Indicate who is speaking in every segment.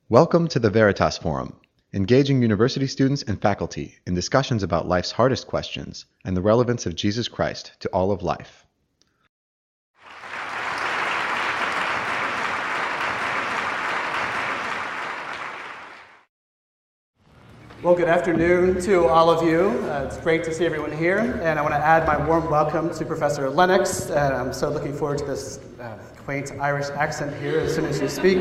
Speaker 1: Welcome to the Veritas Forum, engaging university students and faculty in discussions about life's hardest questions and the relevance of Jesus Christ to all of life.
Speaker 2: Well, good afternoon to all of you. It's great to see everyone here, and I want to add my warm welcome to Professor Lennox. I'm so looking forward to this quaint Irish accent here as soon as you speak.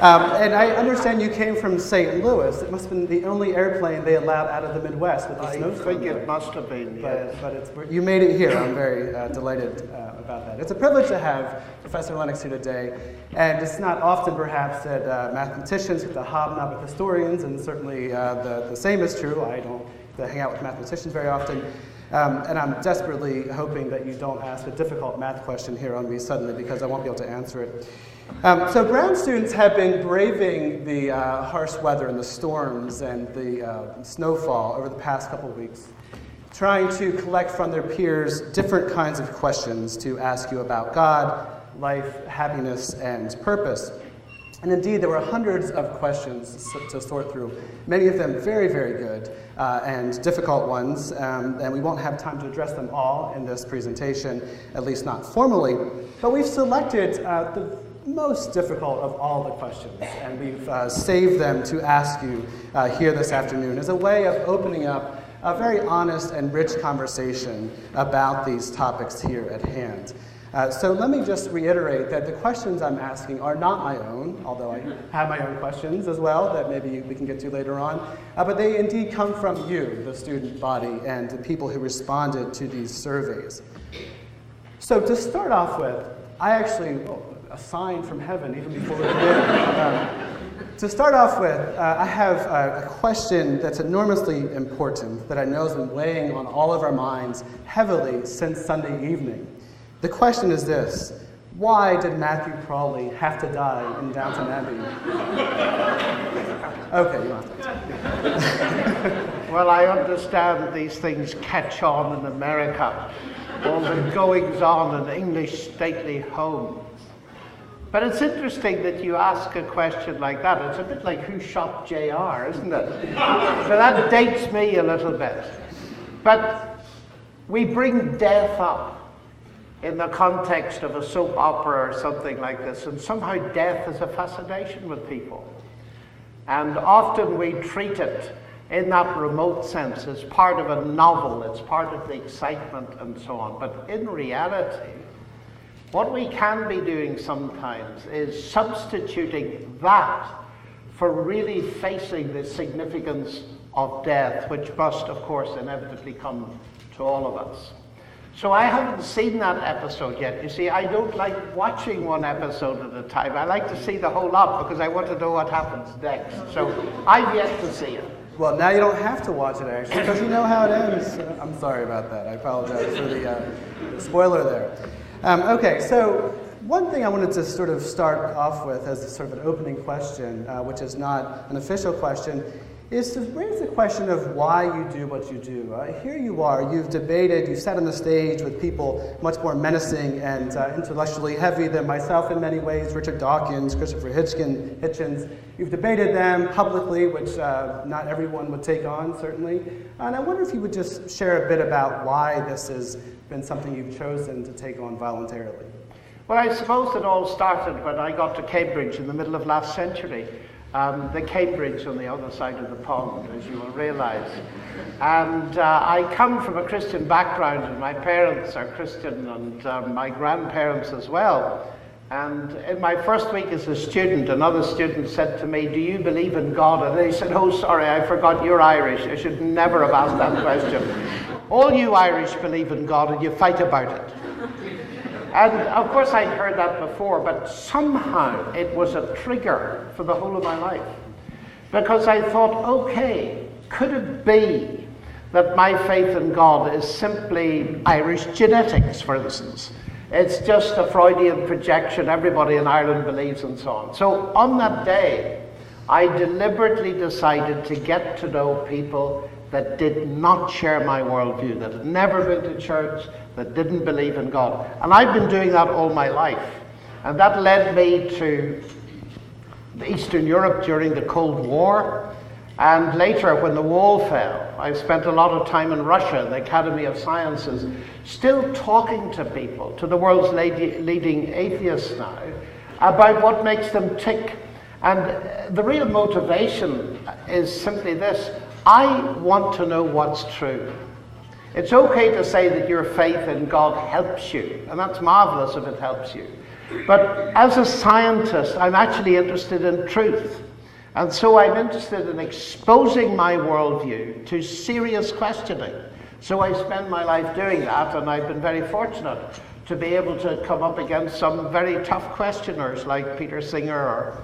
Speaker 2: And I understand you came from St. Louis. It must have been the only airplane they allowed out of the Midwest with the snowstorm.
Speaker 3: I think it must have been, yes.
Speaker 2: But you made it here. I'm very delighted about that. It's a privilege to have Professor Lennox here today, and it's not often perhaps that mathematicians get to hobnob with historians, and certainly the same is true. I don't get to hang out with mathematicians very often. And I'm desperately hoping that you don't ask a difficult math question here on me suddenly, because I won't be able to answer it. So Brown students have been braving the harsh weather and the storms and the snowfall over the past couple of weeks, trying to collect from their peers different kinds of questions to ask you about God, life, happiness, and purpose. And indeed, there were hundreds of questions to sort through, many of them very, very good and difficult ones, and we won't have time to address them all in this presentation, at least not formally, but we've selected the most difficult of all the questions, and we've saved them to ask you here this afternoon as a way of opening up a very honest and rich conversation about these topics here at hand. So let me just reiterate that the questions I'm asking are not my own, although I have my own questions as well that maybe we can get to later on, but they indeed come from you, the student body, and the people who responded to these surveys. So to start off with, I actually, a sign from heaven even before we begin. To start off with, I have a question that's enormously important that I know has been weighing on all of our minds heavily since Sunday evening. The question is this: why did Matthew Crawley have to die in Downton Abbey? Okay, you don't have to.
Speaker 3: Well, I understand these things catch on in America, all the goings-on in English stately homes. But it's interesting that you ask a question like that. It's a bit like who shot JR, isn't it? So that dates me a little bit. But we bring death up in the context of a soap opera or something like this, and somehow death is a fascination with people. And often we treat it in that remote sense as part of a novel, it's part of the excitement and so on. But in reality, what we can be doing sometimes is substituting that for really facing the significance of death, which must, of course, inevitably come to all of us. So I haven't seen that episode yet. You see, I don't like watching one episode at a time. I like to see the whole lot because I want to know what happens next. So I've yet to see it.
Speaker 2: Well, now you don't have to watch it, actually, because you know how it ends. I'm sorry about that. I apologize for the spoiler there. Okay, so one thing I wanted to sort of start off with as sort of an opening question, which is not an official question, is to raise the question of why you do what you do. Here you are, you've debated, you've sat on the stage with people much more menacing and intellectually heavy than myself in many ways, Richard Dawkins, Christopher Hitchens. You've debated them publicly, which not everyone would take on, certainly. And I wonder if you would just share a bit about why this has been something you've chosen to take on voluntarily.
Speaker 3: Well, I suppose it all started when I got to Cambridge in the middle of last century. The Cambridge on the other side of the pond, as you will realize. And I come from a Christian background, and my parents are Christian, and my grandparents as well. And in my first week as a student, another student said to me, "Do you believe in God?" And they said, "Oh, sorry, I forgot you're Irish. I should never have asked that question. All you Irish believe in God, and you fight about it." And of course I'd heard that before, but somehow it was a trigger for the whole of my life. Because I thought, okay, could it be that my faith in God is simply Irish genetics, for instance? It's just a Freudian projection, everybody in Ireland believes, and so on. So on that day, I deliberately decided to get to know people that did not share my worldview, that had never been to church, that didn't believe in God. And I've been doing that all my life. And that led me to Eastern Europe during the Cold War. And later, when the wall fell, I spent a lot of time in Russia, the Academy of Sciences, still talking to people, to the world's leading atheists now, about what makes them tick. And the real motivation is simply this: I want to know what's true. It's okay to say that your faith in God helps you, and that's marvelous if it helps you. But as a scientist, I'm actually interested in truth. And so I'm interested in exposing my worldview to serious questioning. So I spend my life doing that, and I've been very fortunate to be able to come up against some very tough questioners like Peter Singer or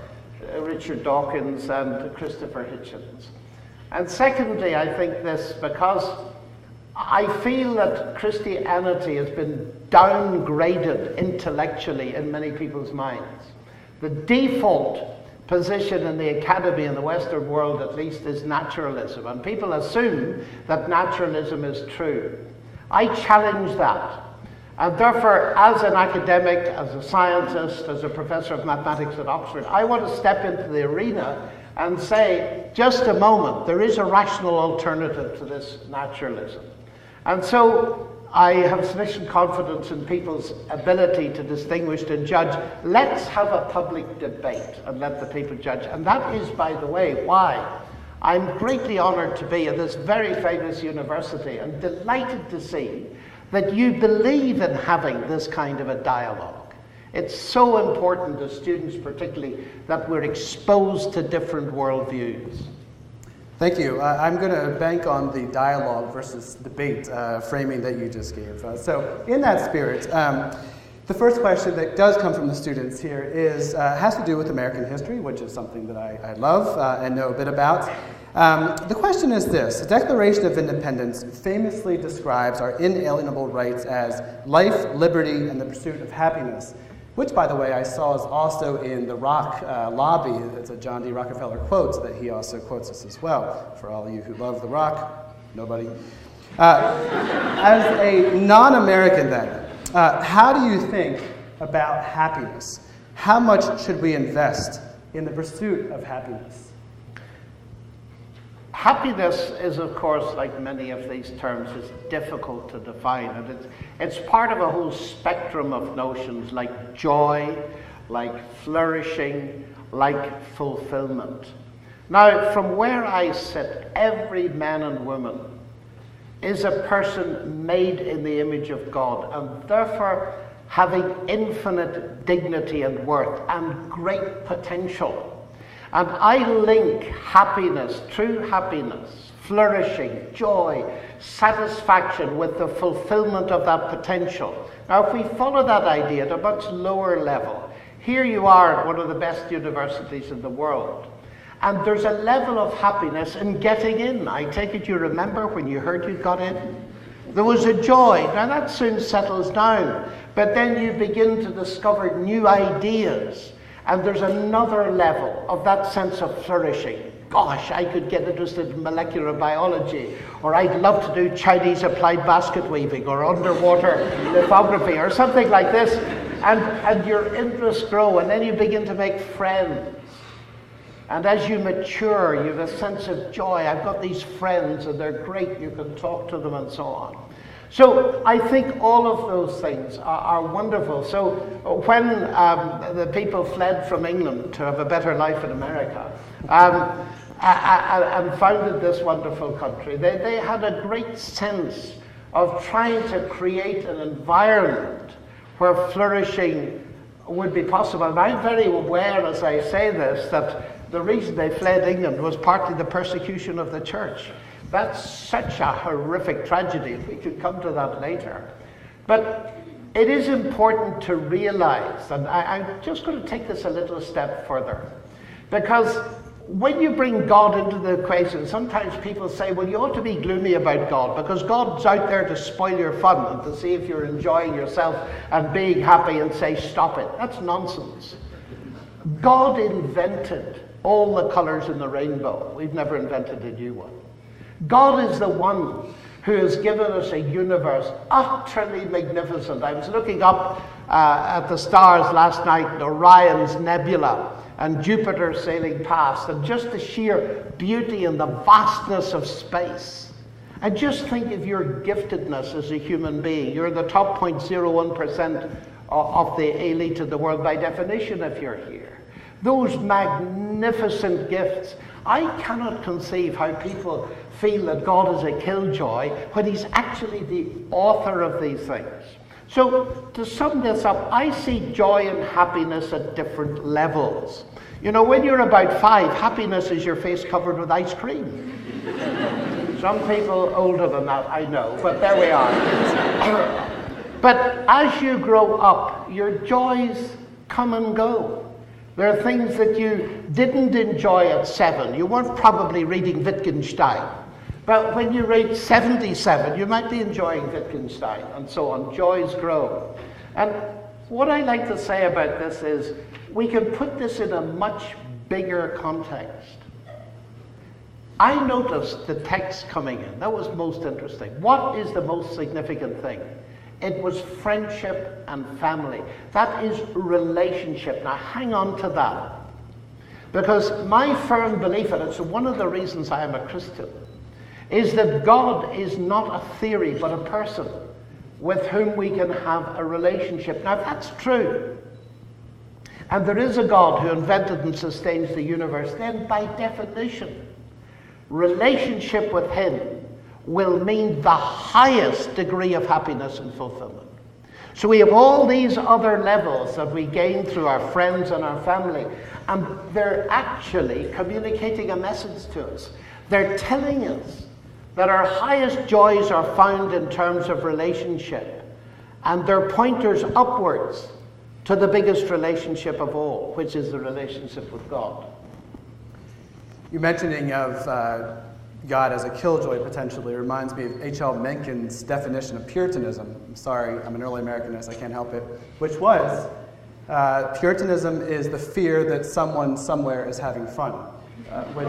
Speaker 3: Richard Dawkins and Christopher Hitchens. And secondly, I think this because I feel that Christianity has been downgraded intellectually in many people's minds. The default position in the academy in the Western world, at least, is naturalism, and people assume that naturalism is true. I challenge that, and therefore, as an academic, as a scientist, as a professor of mathematics at Oxford, I want to step into the arena and say, just a moment, there is a rational alternative to this naturalism. And so I have sufficient confidence in people's ability to distinguish and judge. Let's have a public debate and let the people judge. And that is, by the way, why I'm greatly honored to be at this very famous university and delighted to see that you believe in having this kind of a dialogue. It's so important to students particularly that we're exposed to different worldviews.
Speaker 2: Thank you. I'm going to bank on the dialogue versus debate framing that you just gave. So in that spirit, the first question that does come from the students here has to do with American history, which is something that I love and know a bit about. The question is this: the Declaration of Independence famously describes our inalienable rights as life, liberty, and the pursuit of happiness, which, by the way, I saw is also in the Rock lobby. It's a John D. Rockefeller quote that he also quotes us as well. For all of you who love the Rock, nobody. As a non-American then, how do you think about happiness? How much should we invest in the pursuit of happiness?
Speaker 3: Happiness is, of course, like many of these terms, is difficult to define, and it's part of a whole spectrum of notions like joy, like flourishing, like fulfillment. Now, from where I sit, every man and woman is a person made in the image of God, and therefore having infinite dignity and worth and great potential. And I link happiness, true happiness, flourishing, joy, satisfaction with the fulfillment of that potential. Now, if we follow that idea at a much lower level, here you are at one of the best universities in the world, and there's a level of happiness in getting in. I take it you remember when you heard you got in? There was a joy. Now that soon settles down, but then you begin to discover new ideas. And there's another level of that sense of flourishing. Gosh, I could get interested in molecular biology, or I'd love to do Chinese applied basket weaving, or underwater lithography, or something like this. And your interests grow, and then you begin to make friends. And as you mature, you have a sense of joy. I've got these friends, and they're great. You can talk to them, and so on. So I think all of those things are wonderful. So when the people fled from England to have a better life in America and founded this wonderful country, they had a great sense of trying to create an environment where flourishing would be possible. And I'm very aware, as I say this, that the reason they fled England was partly the persecution of the church. That's such a horrific tragedy. We could come to that later. But it is important to realize, and I'm just going to take this a little step further, because when you bring God into the equation, sometimes people say, well, you ought to be gloomy about God, because God's out there to spoil your fun and to see if you're enjoying yourself and being happy and say, stop it. That's nonsense. God invented all the colors in the rainbow. We've never invented a new one. God is the one who has given us a universe utterly magnificent. I was looking up at the stars last night, Orion's nebula, and Jupiter sailing past, and just the sheer beauty and the vastness of space. And just think of your giftedness as a human being. You're the top 0.01% of the elite of the world by definition if you're here. Those magnificent gifts. I cannot conceive how people feel that God is a killjoy when he's actually the author of these things. So to sum this up, I see joy and happiness at different levels. You know, when you're about 5, happiness is your face covered with ice cream. Some people older than that, I know, but there we are. But as you grow up, your joys come and go. There are things that you didn't enjoy at 7. You weren't probably reading Wittgenstein. But when you reach 77, you might be enjoying Wittgenstein, and so on. Joys grow. And what I like to say about this is, we can put this in a much bigger context. I noticed the text coming in. That was most interesting. What is the most significant thing? It was friendship and family. That is relationship. Now hang on to that. Because my firm belief, and it's one of the reasons I am a Christian, is that God is not a theory, but a person with whom we can have a relationship. Now, if that's true, and there is a God who invented and sustains the universe, then by definition, relationship with him will mean the highest degree of happiness and fulfillment. So we have all these other levels that we gain through our friends and our family, and they're actually communicating a message to us. They're telling us that our highest joys are found in terms of relationship, and they're pointers upwards to the biggest relationship of all, which is the relationship with God.
Speaker 2: You're mentioning of God as a killjoy potentially reminds me of H.L. Mencken's definition of Puritanism. I'm sorry, I'm an early Americanist, I can't help it. Which was, Puritanism is the fear that someone somewhere is having fun. Which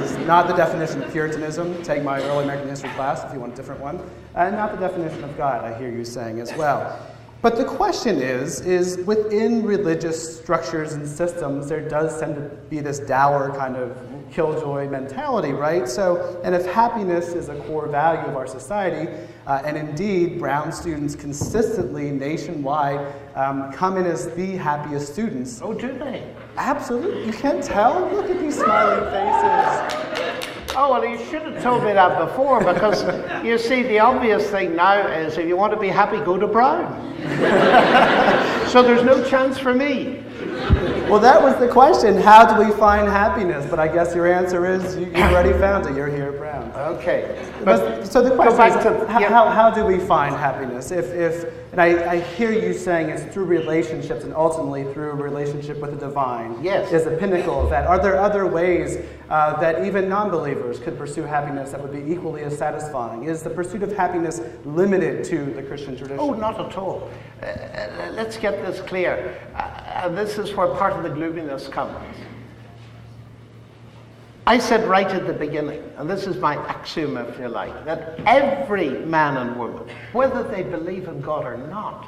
Speaker 2: is not the definition of Puritanism. Take my early American history class if you want a different one. And not the definition of God, I hear you saying as well. But the question is within religious structures and systems, there does tend to be this dour kind of killjoy mentality, right? So, and if happiness is a core value of our society, and indeed Brown students consistently nationwide come in as the happiest students.
Speaker 3: Oh, do they?
Speaker 2: Absolutely. You can't tell? Look at these smiling faces.
Speaker 3: Oh, well, you should have told me that before, because you see, the obvious thing now is if you want to be happy, go to Brown. So there's no chance for me.
Speaker 2: Well, that was the question. How do we find happiness? But I guess your answer is you've already found it. You're here at Brown.
Speaker 3: Okay.
Speaker 2: But so the question is, how do we find happiness? And I hear you saying it's through relationships and ultimately through a relationship with the divine.
Speaker 3: Yes.
Speaker 2: Is the pinnacle of that. Are there other ways that even non-believers could pursue happiness that would be equally as satisfying? Is the pursuit of happiness limited to the Christian tradition?
Speaker 3: Oh, not at all. Let's get this clear. And this is where part of the gloominess comes. I said right at the beginning, and this is my axiom, if you like, that every man and woman, whether they believe in God or not,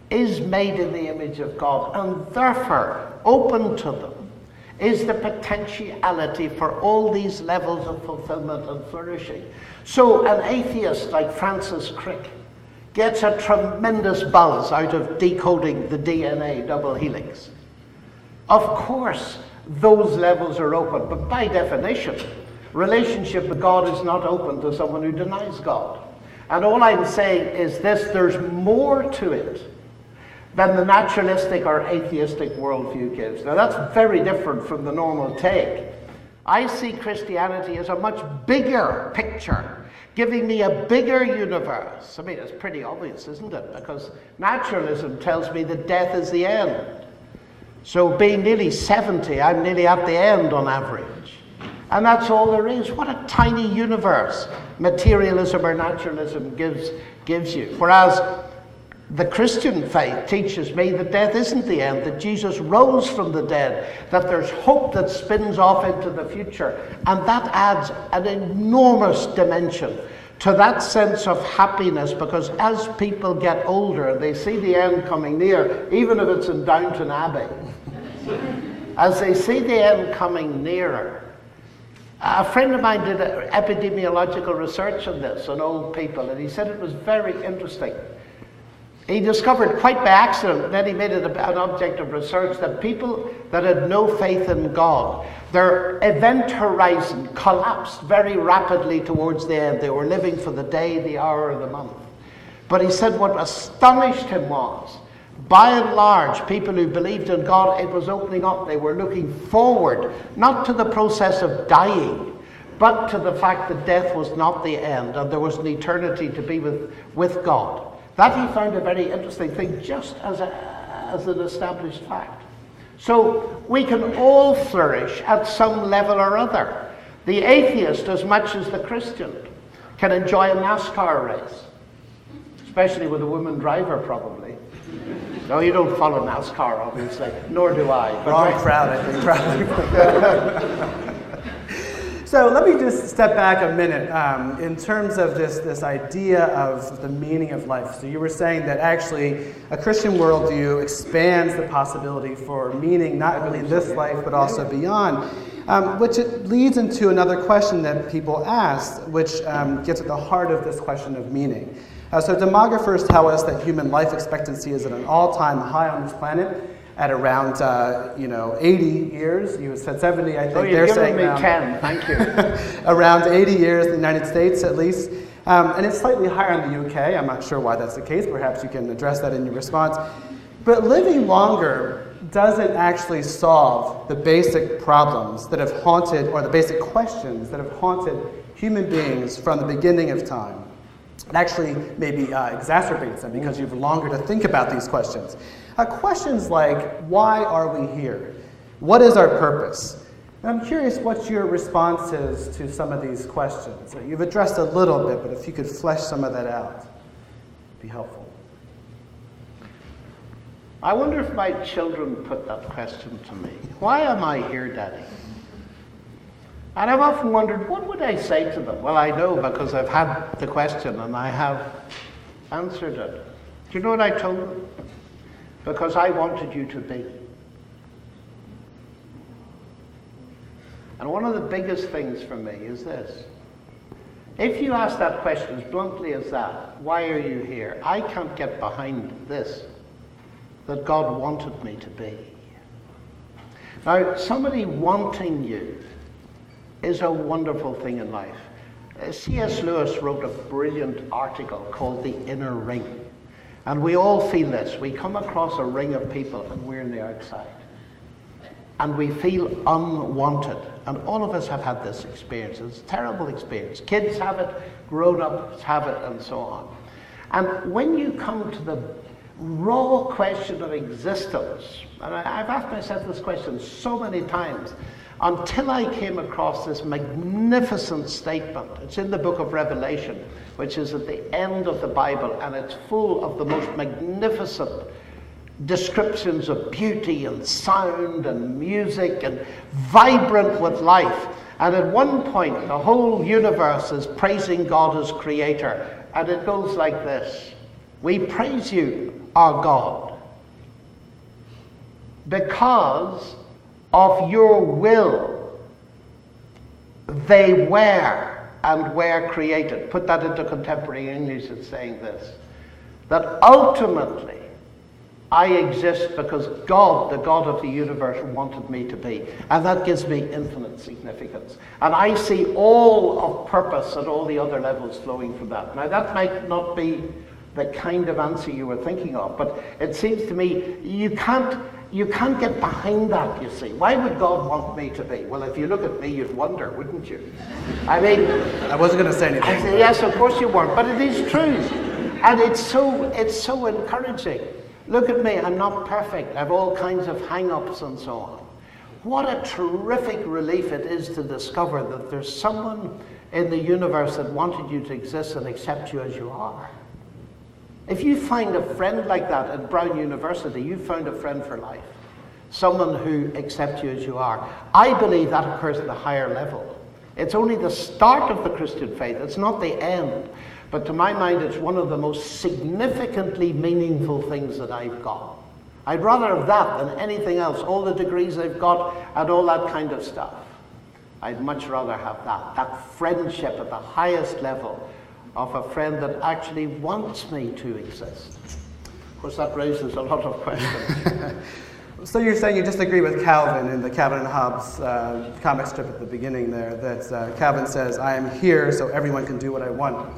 Speaker 3: is made in the image of God, and therefore open to them is the potentiality for all these levels of fulfillment and flourishing. So an atheist like Francis Crick gets a tremendous buzz out of decoding the DNA double helix. Of course, those levels are open, but by definition, relationship with God is not open to someone who denies God. And all I'm saying is this: there's more to it than the naturalistic or atheistic worldview gives. Now, that's very different from the normal take. I see Christianity as a much bigger picture, giving me a bigger universe. I mean, it's pretty obvious, isn't it? Because naturalism tells me that death is the end. So being nearly 70, I'm nearly at the end on average. And that's all there is. What a tiny universe materialism or naturalism gives you. Whereas the Christian faith teaches me that death isn't the end, that Jesus rose from the dead, that there's hope that spins off into the future. And that adds an enormous dimension to that sense of happiness, because as people get older, they see the end coming near, even if it's in Downton Abbey. as they see the end coming nearer. A friend of mine did epidemiological research on this, on old people, and he said it was very interesting. He discovered quite by accident, and then he made it an object of research, that people that had no faith in God, their event horizon collapsed very rapidly towards the end. They were living for the day, the hour, or the month. But he said what astonished him was, by and large, people who believed in God, it was opening up. They were looking forward, not to the process of dying, but to the fact that death was not the end, and there was an eternity to be with God. That he found a very interesting thing, just as an established fact. So we can all flourish at some level or other. The atheist, as much as the Christian, can enjoy a NASCAR race, especially with a woman driver, probably. No, you don't follow NASCAR, obviously, nor do I.
Speaker 2: Wrong crowd, I think, probably. So let me just step back a minute in terms of this idea of the meaning of life. So you were saying that actually a Christian worldview expands the possibility for meaning, not only in this life, but also beyond. Which it leads into another question that people ask, which gets at the heart of this question of meaning. So demographers tell us that human life expectancy is at an all-time high on this planet at around 80 years. You said 70, I think.
Speaker 3: Oh, you're giving me 10, thank you.
Speaker 2: Around 80 years in the United States, at least. And it's slightly higher in the UK. I'm not sure why that's the case. Perhaps you can address that in your response. But living longer doesn't actually solve the basic problems that have haunted, or the basic questions that have haunted human beings from the beginning of time. It actually maybe exacerbates them because you have longer to think about these questions. Questions like, why are we here? What is our purpose? And I'm curious what your response is to some of these questions. You've addressed a little bit, but if you could flesh some of that out, it'd be helpful.
Speaker 3: I wonder if my children put that question to me. Why am I here, Daddy? And I've often wondered, what would I say to them? Well, I know because I've had the question and I have answered it. Do you know what I told them? Because I wanted you to be. And one of the biggest things for me is this. If you ask that question as bluntly as that, why are you here? I can't get behind this, that God wanted me to be. Now, somebody wanting you is a wonderful thing in life. C.S. Lewis wrote a brilliant article called The Inner Ring. And we all feel this. We come across a ring of people and we're on the outside. And we feel unwanted. And all of us have had this experience. It's a terrible experience. Kids have it, grown-ups have it, and so on. And when you come to the raw question of existence, and I've asked myself this question so many times, until I came across this magnificent statement. It's in the book of Revelation, which is at the end of the Bible, and it's full of the most magnificent descriptions of beauty and sound and music and vibrant with life. And at one point, the whole universe is praising God as creator, and it goes like this. We praise you, our God, because of your will, they were and were created. Put that into contemporary English, it's saying this. That ultimately, I exist because God, the God of the universe, wanted me to be. And that gives me infinite significance. And I see all of purpose at all the other levels flowing from that. Now, that might not be the kind of answer you were thinking of, but it seems to me you can't get behind that, you see. Why would God want me to be? Well, if you look at me, you'd wonder, wouldn't you? I mean,
Speaker 2: I wasn't going to say anything.
Speaker 3: I say, yes, of course you weren't, but it is true. And it's so encouraging. Look at me, I'm not perfect. I have all kinds of hang-ups and so on. What a terrific relief it is to discover that there's someone in the universe that wanted you to exist and accept you as you are. If you find a friend like that at Brown University, you've found a friend for life. Someone who accepts you as you are. I believe that occurs at a higher level. It's only the start of the Christian faith. It's not the end. But to my mind, it's one of the most significantly meaningful things that I've got. I'd rather have that than anything else, all the degrees they've got and all that kind of stuff. I'd much rather have that friendship at the highest level of a friend that actually wants me to exist. Of course, that raises a lot of questions.
Speaker 2: So you're saying you disagree with Calvin in the Calvin and Hobbes comic strip at the beginning there, that Calvin says, I am here so everyone can do what I want.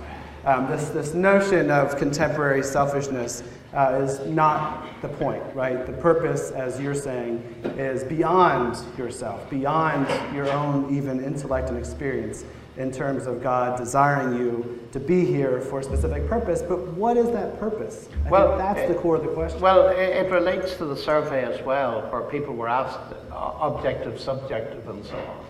Speaker 2: This notion of contemporary selfishness is not the point, right? The purpose, as you're saying, is beyond yourself, beyond your own even intellect and experience, in terms of God desiring you to be here for a specific purpose. But what is that purpose? I think that's the core of the question.
Speaker 3: Well, it relates to the survey as well, where people were asked objective, subjective, and so on.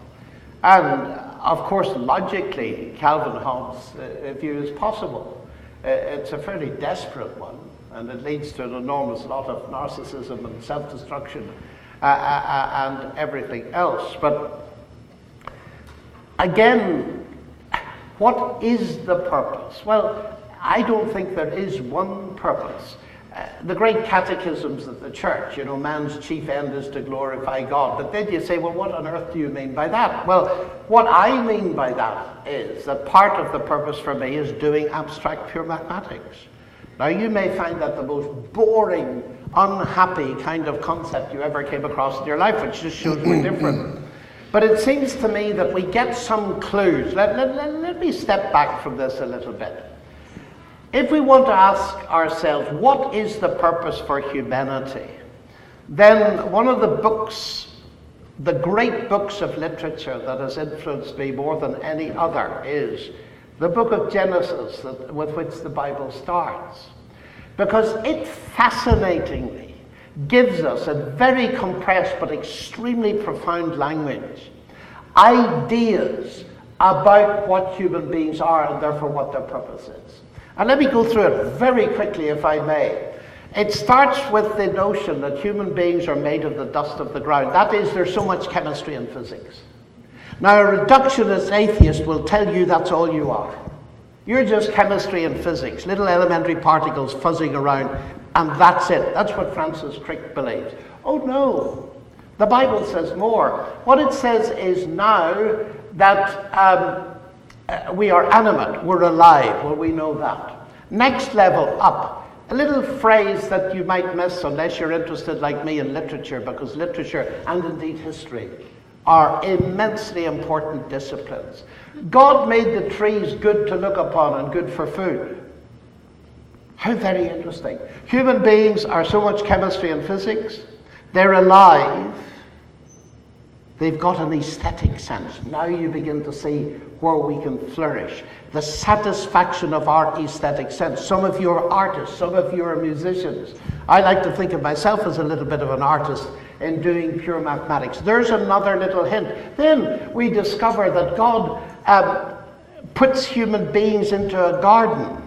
Speaker 3: And of course, logically, Calvin Hobbes' view is possible. It's a fairly desperate one, and it leads to an enormous lot of narcissism and self-destruction and everything else. But again, what is the purpose? Well, I don't think there is one purpose. The great catechisms of the church, man's chief end is to glorify God. But then you say, well, what on earth do you mean by that? Well, what I mean by that is that part of the purpose for me is doing abstract pure mathematics. Now, you may find that the most boring, unhappy kind of concept you ever came across in your life, which just shows we're different. But it seems to me that we get some clues. Let me step back from this a little bit. If we want to ask ourselves, what is the purpose for humanity? Then one of the books, the great books of literature that has influenced me more than any other, is the book of Genesis, with which the Bible starts. Because it fascinatingly gives us, a very compressed but extremely profound language, ideas about what human beings are and therefore what their purpose is. And let me go through it very quickly, if I may. It starts with the notion that human beings are made of the dust of the ground. That is, there's so much chemistry and physics. Now, a reductionist atheist will tell you that's all you are. You're just chemistry and physics, little elementary particles fuzzing around, and that's it. That's what Francis Crick believes. Oh no, the Bible says more. What it says is now that we are animate, we're alive. Well, we know that. Next level up, a little phrase that you might miss unless you're interested like me in literature, because literature and indeed history are immensely important disciplines. God made the trees good to look upon and good for food. How very interesting. Human beings are so much chemistry and physics. They're alive. They've got an aesthetic sense. Now you begin to see where we can flourish. The satisfaction of our aesthetic sense. Some of you are artists, some of you are musicians. I like to think of myself as a little bit of an artist in doing pure mathematics. There's another little hint. Then we discover that God puts human beings into a garden.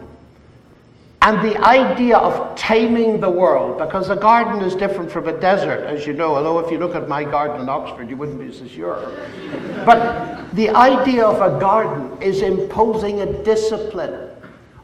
Speaker 3: And the idea of taming the world, because a garden is different from a desert, as you know, although if you look at my garden in Oxford, you wouldn't be so sure. But the idea of a garden is imposing a discipline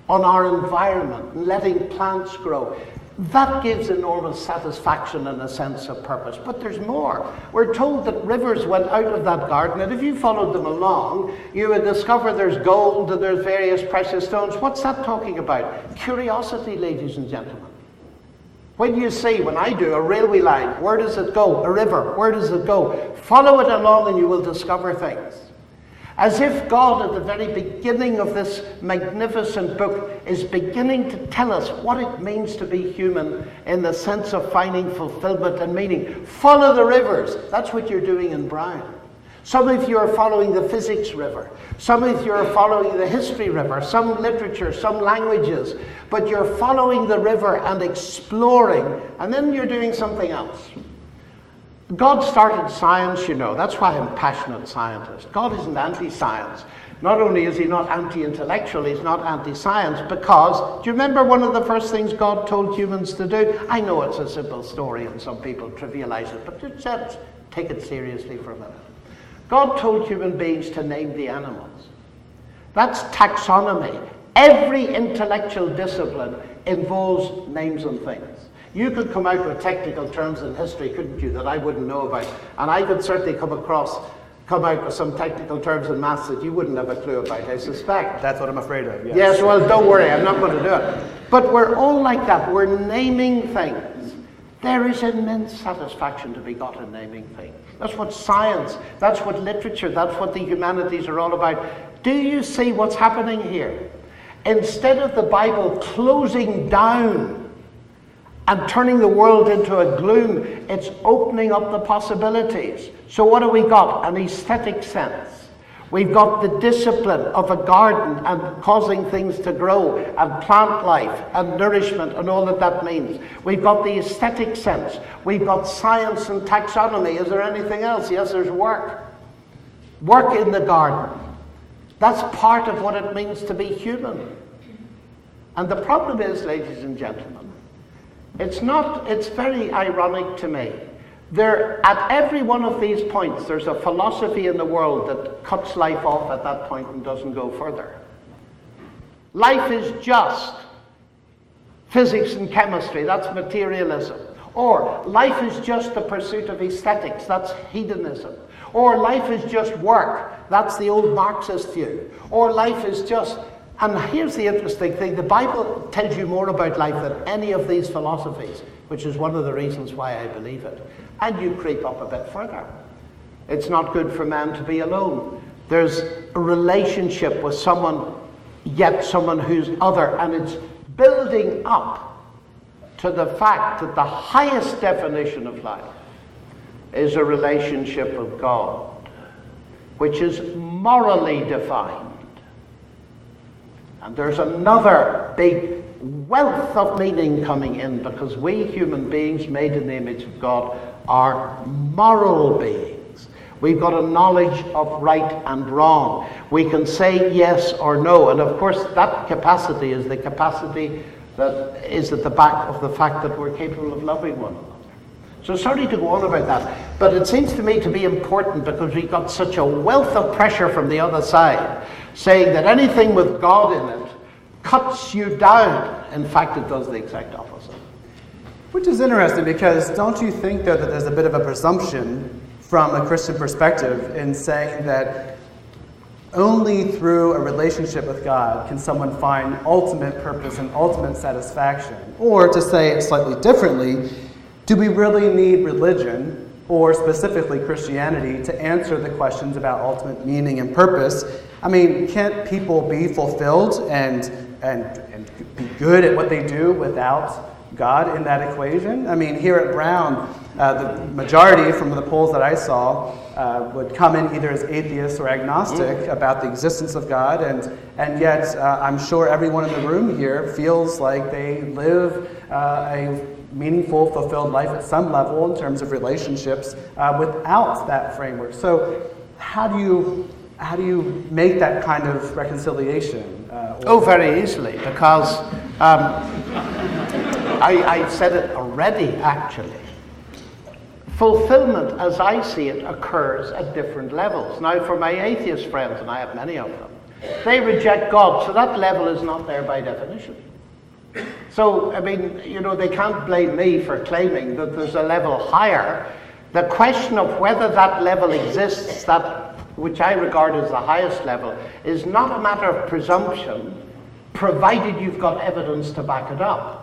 Speaker 3: on our environment and letting plants grow. That gives enormous satisfaction and a sense of purpose. But there's more. We're told that rivers went out of that garden, and if you followed them along, you would discover there's gold and there's various precious stones. What's that talking about? Curiosity, ladies and gentlemen. When you see, when I do, a railway line, where does it go? A river, where does it go? Follow it along and you will discover things. As if God, at the very beginning of this magnificent book, is beginning to tell us what it means to be human in the sense of finding fulfillment and meaning. Follow the rivers. That's what you're doing in Brown. Some of you are following the physics river. Some of you are following the history river. Some literature, some languages. But you're following the river and exploring. And then you're doing something else. God started science, you know. That's why I'm a passionate scientist. God isn't anti-science. Not only is he not anti-intellectual, he's not anti-science, because, do you remember one of the first things God told humans to do? I know it's a simple story and some people trivialize it, but just take it seriously for a minute. God told human beings to name the animals. That's taxonomy. Every intellectual discipline involves names and things. You could come out with technical terms in history, couldn't you, that I wouldn't know about? And I could certainly come out with some technical terms in maths that you wouldn't have a clue about, I suspect.
Speaker 2: That's what I'm afraid of, yes.
Speaker 3: Yes, well, don't worry, I'm not going to do it. But we're all like that. We're naming things. There is immense satisfaction to be got in naming things. That's what science, that's what literature, that's what the humanities are all about. Do you see what's happening here? Instead of the Bible closing down and turning the world into a gloom, it's opening up the possibilities. So what have we got? An aesthetic sense. We've got the discipline of a garden and causing things to grow and plant life and nourishment and all that that means. We've got the aesthetic sense. We've got science and taxonomy. Is there anything else? Yes, there's work. Work in the garden. That's part of what it means to be human. And the problem is, ladies and gentlemen, it's very ironic to me. At every one of these points, there's a philosophy in the world that cuts life off at that point and doesn't go further. Life is just physics and chemistry, that's materialism. Or life is just the pursuit of aesthetics, that's hedonism. Or life is just work, that's the old Marxist view. Or life is just, and here's the interesting thing, the Bible tells you more about life than any of these philosophies, which is one of the reasons why I believe it. And you creep up a bit further. It's not good for man to be alone. There's a relationship with someone, yet someone who's other, and it's building up to the fact that the highest definition of life is a relationship with God, which is morally defined. And there's another big wealth of meaning coming in, because we human beings made in the image of God are moral beings. We've got a knowledge of right and wrong. We can say yes or no, and of course that capacity is the capacity that is at the back of the fact that we're capable of loving one another. So sorry to go on about that, but it seems to me to be important because we've got such a wealth of pressure from the other side saying that anything with God in it cuts you down. In fact, it does the exact opposite.
Speaker 2: Which is interesting, because don't you think, though, that there's a bit of a presumption from a Christian perspective in saying that only through a relationship with God can someone find ultimate purpose and ultimate satisfaction? Or, to say it slightly differently, do we really need religion, or specifically Christianity, to answer the questions about ultimate meaning and purpose? I mean, can't people be fulfilled and be good at what they do without God in that equation? I mean, here at Brown, the majority from the polls that I saw would come in either as atheists or agnostic about the existence of God, and yet I'm sure everyone in the room here feels like they live a meaningful, fulfilled life at some level in terms of relationships without that framework. So how do you make that kind of reconciliation?
Speaker 3: Very easily, because I said it already, actually. Fulfillment, as I see it, occurs at different levels. Now, for my atheist friends, and I have many of them, they reject God, so that level is not there by definition. So, I mean, they can't blame me for claiming that there's a level higher. The question of whether that level exists, that which I regard as the highest level, is not a matter of presumption, provided you've got evidence to back it up.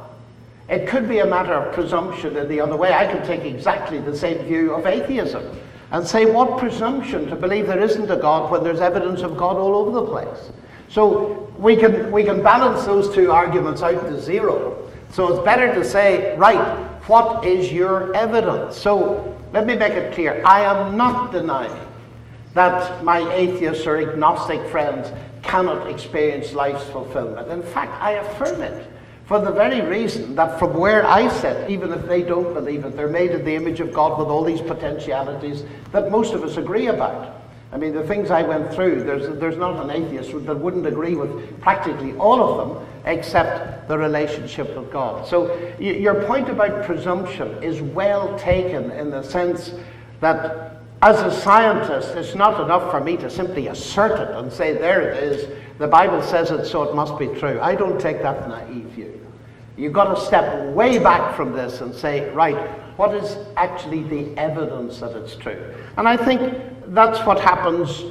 Speaker 3: It could be a matter of presumption in the other way. I could take exactly the same view of atheism and say, what presumption to believe there isn't a God when there's evidence of God all over the place? So we can balance those two arguments out to zero. So it's better to say, right, what is your evidence? So let me make it clear. I am not denying that my atheist or agnostic friends cannot experience life's fulfillment. In fact, I affirm it for the very reason that from where I sit, even if they don't believe it, they're made in the image of God with all these potentialities that most of us agree about. I mean, the things I went through, there's not an atheist that wouldn't agree with practically all of them, except the relationship with God. So your point about presumption is well taken, in the sense that as a scientist, it's not enough for me to simply assert it and say, there it is, the Bible says it, so it must be true. I don't take that naive view. You've got to step way back from this and say, right, what is actually the evidence that it's true? And I think that's what happens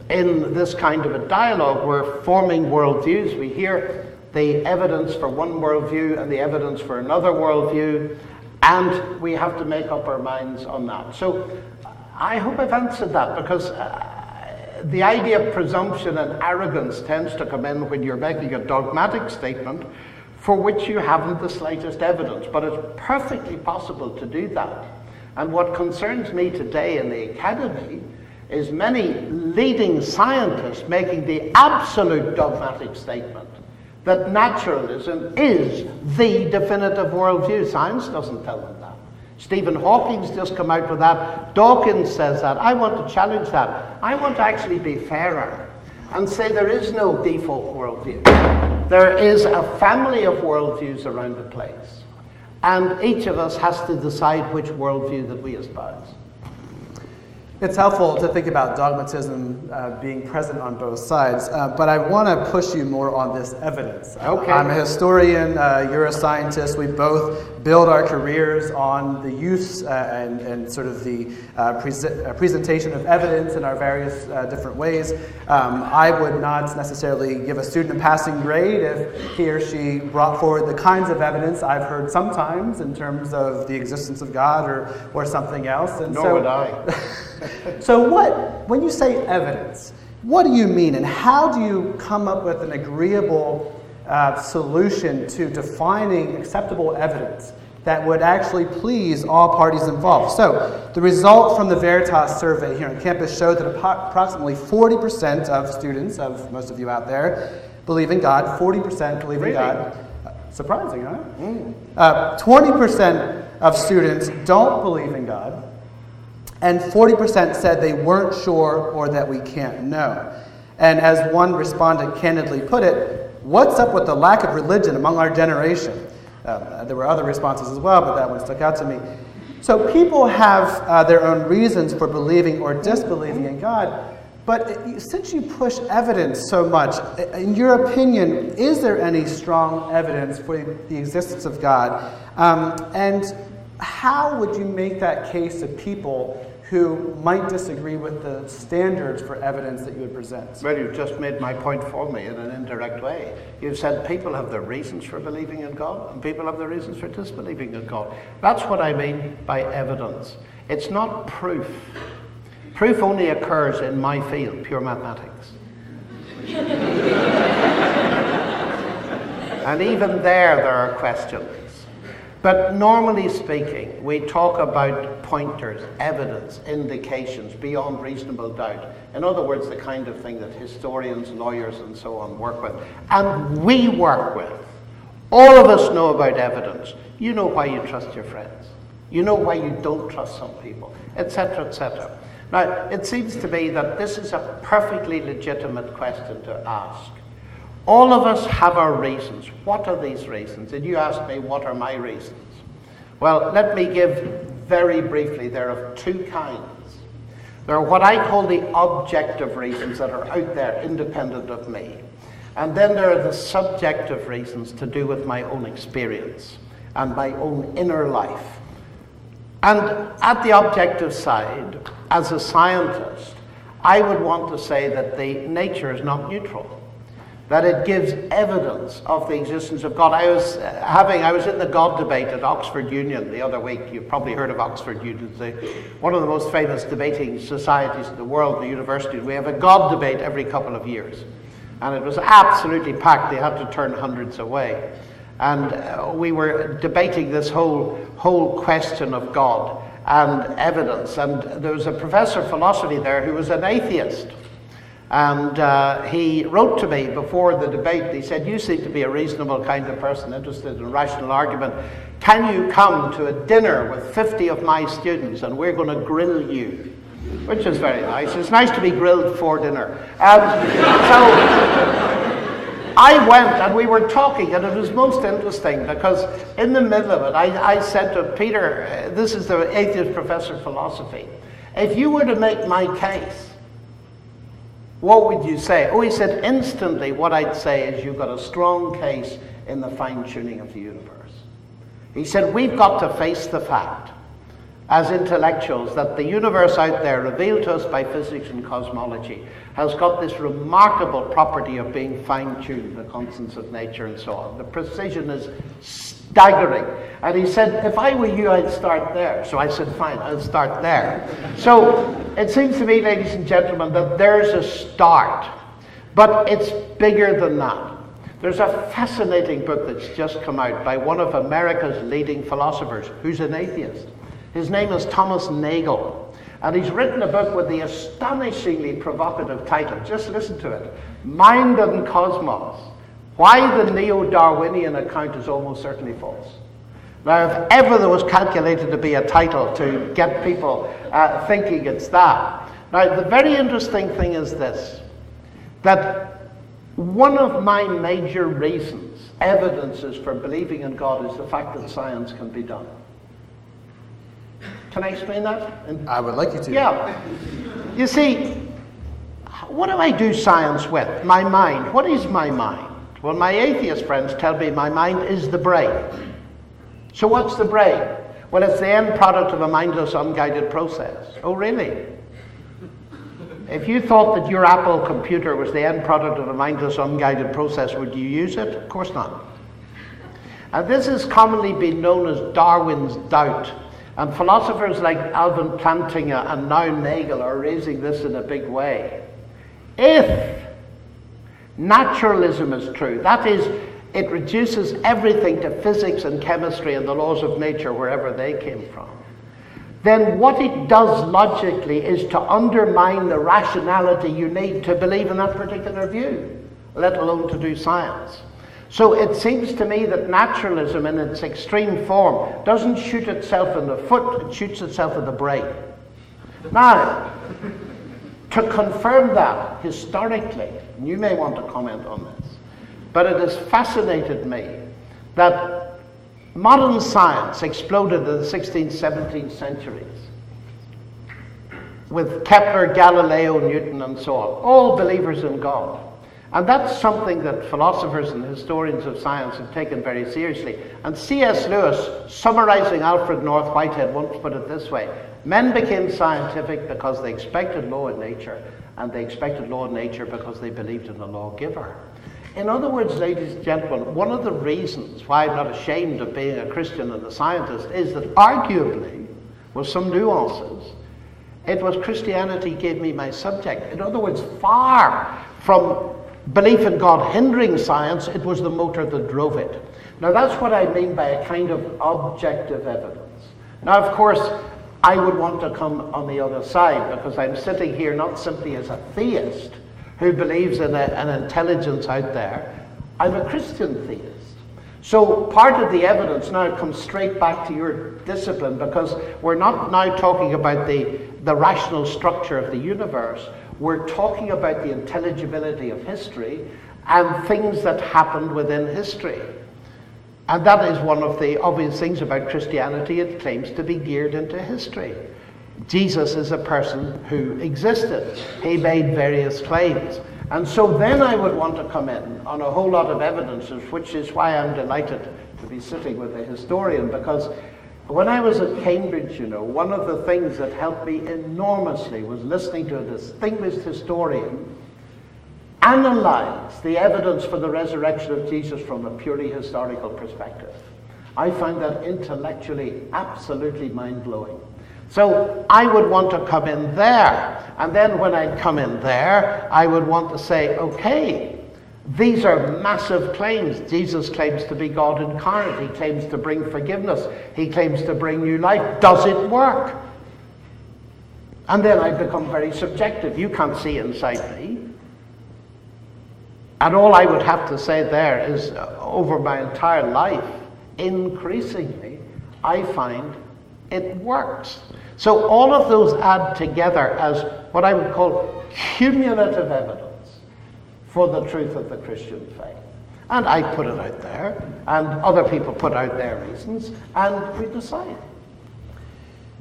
Speaker 3: in this kind of a dialogue. We're forming worldviews. We hear the evidence for one worldview and the evidence for another worldview, and we have to make up our minds on that. So I hope I've answered that, because the idea of presumption and arrogance tends to come in when you're making a dogmatic statement for which you haven't the slightest evidence. But it's perfectly possible to do that. And what concerns me today in the academy is many leading scientists making the absolute dogmatic statement that naturalism is the definitive worldview. Science doesn't tell them that. Stephen Hawking's just come out with that. Dawkins says that. I want to challenge that. I want to actually be fairer and say there is no default worldview. There is a family of worldviews around the place. And each of us has to decide which worldview that we espouse.
Speaker 2: It's helpful to think about dogmatism being present on both sides, but I want to push you more on this evidence.
Speaker 3: Okay.
Speaker 2: I'm a historian, you're a scientist. We both build our careers on the use and sort of the presentation of evidence in our various different ways. I would not necessarily give a student a passing grade if he or she brought forward the kinds of evidence I've heard sometimes in terms of the existence of God or something else. And
Speaker 3: Nor would I.
Speaker 2: So when you say evidence, what do you mean, and how do you come up with an agreeable solution to defining acceptable evidence that would actually please all parties involved? So the result from the Veritas survey here on campus showed that approximately 40% of students, of most of you out there, believe in God. 40% believe in God. Surprising, huh? 20% of students don't believe in God. And 40% said they weren't sure or that we can't know. And as one respondent candidly put it, what's up with the lack of religion among our generation? There were other responses as well, but that one stuck out to me. So people have their own reasons for believing or disbelieving in God. But since you push evidence so much, in your opinion, is there any strong evidence for the existence of God? And how would you make that case to people who might disagree with the standards for evidence that you would present?
Speaker 3: Well, you've just made my point for me in an indirect way. You've said people have their reasons for believing in God, and people have their reasons for disbelieving in God. That's what I mean by evidence. It's not proof. Proof only occurs in my field, pure mathematics. And even there are questions. But normally speaking, we talk about pointers, evidence, indications beyond reasonable doubt. In other words, the kind of thing that historians, lawyers, and so on work with. And we work with. All of us know about evidence. You know why you trust your friends. You know why you don't trust some people, etc., etc. Now, it seems to me that this is a perfectly legitimate question to ask. All of us have our reasons. What are these reasons? And you asked me, what are my reasons? Well, let me give very briefly. There are two kinds. There are what I call the objective reasons that are out there, independent of me. And then there are the subjective reasons to do with my own experience and my own inner life. And at the objective side, as a scientist, I would want to say that the nature is not neutral, that it gives evidence of the existence of God. I was in the God debate at Oxford Union the other week. You've probably heard of Oxford Union. It's one of the most famous debating societies in the world, the university. We have a God debate every couple of years. And it was absolutely packed. They had to turn hundreds away. And we were debating this whole question of God and evidence. And there was a professor of philosophy there who was an atheist. And he wrote to me before the debate. He said, you seem to be a reasonable kind of person interested in rational argument. Can you come to a dinner with 50 of my students and we're going to grill you? Which is very nice. It's nice to be grilled for dinner. So I went and we were talking, and it was most interesting because in the middle of it, I said to Peter, this is the atheist professor of philosophy, if you were to make my case, what would you say? Oh, he said, instantly what I'd say is you've got a strong case in the fine-tuning of the universe. He said, we've got to face the fact, as intellectuals, that the universe out there, revealed to us by physics and cosmology, has got this remarkable property of being fine-tuned, the constants of nature and so on. The precision is staggering. And he said, if I were you, I'd start there. So I said, fine, I'll start there. So it seems to me, ladies and gentlemen, that there's a start. But it's bigger than that. There's a fascinating book that's just come out by one of America's leading philosophers, who's an atheist. His name is Thomas Nagel. And he's written a book with the astonishingly provocative title, just listen to it, Mind and Cosmos, Why the Neo-Darwinian Account is Almost Certainly False. Now, if ever there was calculated to be a title to get people thinking it's that. Now, the very interesting thing is this, that one of my major reasons, evidences for believing in God, is the fact that science can be done. Can I explain that?
Speaker 2: I would like you to.
Speaker 3: Yeah. You see, what do I do science with? My mind. What is my mind? Well, my atheist friends tell me my mind is the brain. So what's the brain? Well, it's the end product of a mindless, unguided process. Oh, really? If you thought that your Apple computer was the end product of a mindless, unguided process, would you use it? Of course not. And this has commonly been known as Darwin's doubt. And philosophers like Alvin Plantinga and now Nagel are raising this in a big way. If naturalism is true, that is, it reduces everything to physics and chemistry and the laws of nature wherever they came from, then what it does logically is to undermine the rationality you need to believe in that particular view, let alone to do science. So it seems to me that naturalism in its extreme form doesn't shoot itself in the foot, it shoots itself in the brain. Now, to confirm that historically, and you may want to comment on this, but it has fascinated me that modern science exploded in the 16th, 17th centuries with Kepler, Galileo, Newton, and so on, all believers in God. And that's something that philosophers and historians of science have taken very seriously. And C.S. Lewis, summarizing Alfred North Whitehead, once put it this way: men became scientific because they expected law in nature, and they expected law in nature because they believed in the lawgiver. In other words, ladies and gentlemen, one of the reasons why I'm not ashamed of being a Christian and a scientist is that arguably, with some nuances, it was Christianity gave me my subject. In other words, far from belief in God hindering science, it was the motor that drove it. Now that's what I mean by a kind of objective evidence. Now, of course, I would want to come on the other side, because I'm sitting here not simply as a theist who believes in an intelligence out there. I'm a Christian theist. So part of the evidence now comes straight back to your discipline, because we're not now talking about the rational structure of the universe. We're talking about the intelligibility of history and things that happened within history. And that is one of the obvious things about Christianity. It claims to be geared into history. Jesus is a person who existed. He made various claims. And so then I would want to come in on a whole lot of evidences, which is why I'm delighted to be sitting with a historian, because when I was at Cambridge, one of the things that helped me enormously was listening to a distinguished historian analyze the evidence for the resurrection of Jesus from a purely historical perspective. I find that intellectually absolutely mind-blowing. So I would want to come in there, and then when I come in there, I would want to say, okay, these are massive claims. Jesus claims to be God incarnate. He claims to bring forgiveness. He claims to bring new life. Does it work? And then I become very subjective. You can't see inside me. And all I would have to say there is, over my entire life, increasingly, I find it works. So all of those add together as what I would call cumulative evidence for the truth of the Christian faith. And I put it out there, and other people put out their reasons, and we decide.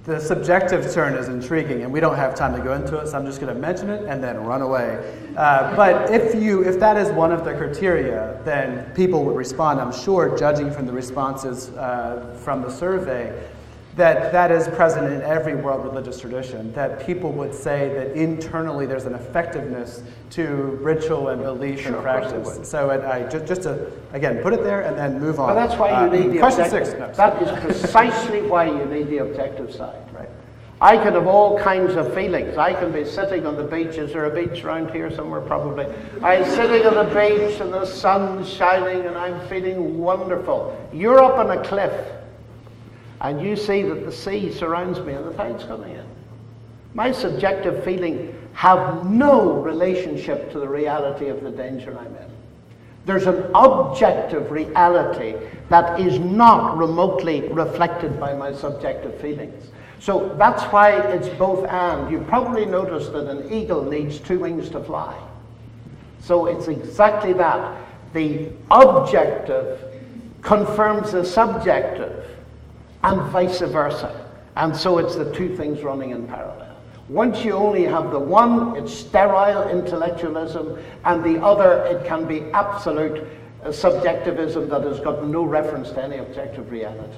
Speaker 2: The subjective turn is intriguing, and we don't have time to go into it, so I'm just going to mention it and then run away. But if that is one of the criteria, then people would respond, I'm sure, judging from the responses from the survey, that is present in every world religious tradition, that people would say that internally there's an effectiveness to ritual and belief and practice. So just to, again, put it there and then move on.
Speaker 3: Well, that's why you need the
Speaker 2: question
Speaker 3: objective.
Speaker 2: 6. No,
Speaker 3: that is precisely why you need the objective side.
Speaker 2: right.
Speaker 3: I can have all kinds of feelings. I can be sitting on the beach. Is there a beach around here somewhere? Probably. I'm sitting on the beach and the sun's shining and I'm feeling wonderful. You're up on a cliff and you see that the sea surrounds me and the tide's coming in. My subjective feeling have no relationship to the reality of the danger I'm in. There's an objective reality that is not remotely reflected by my subjective feelings. So that's why it's both and. You probably noticed that an eagle needs 2 wings to fly. So it's exactly that. The objective confirms the subjective and vice versa. And so it's the two things running in parallel. Once you only have the one, it's sterile intellectualism, and the other, it can be absolute subjectivism that has got no reference to any objective reality.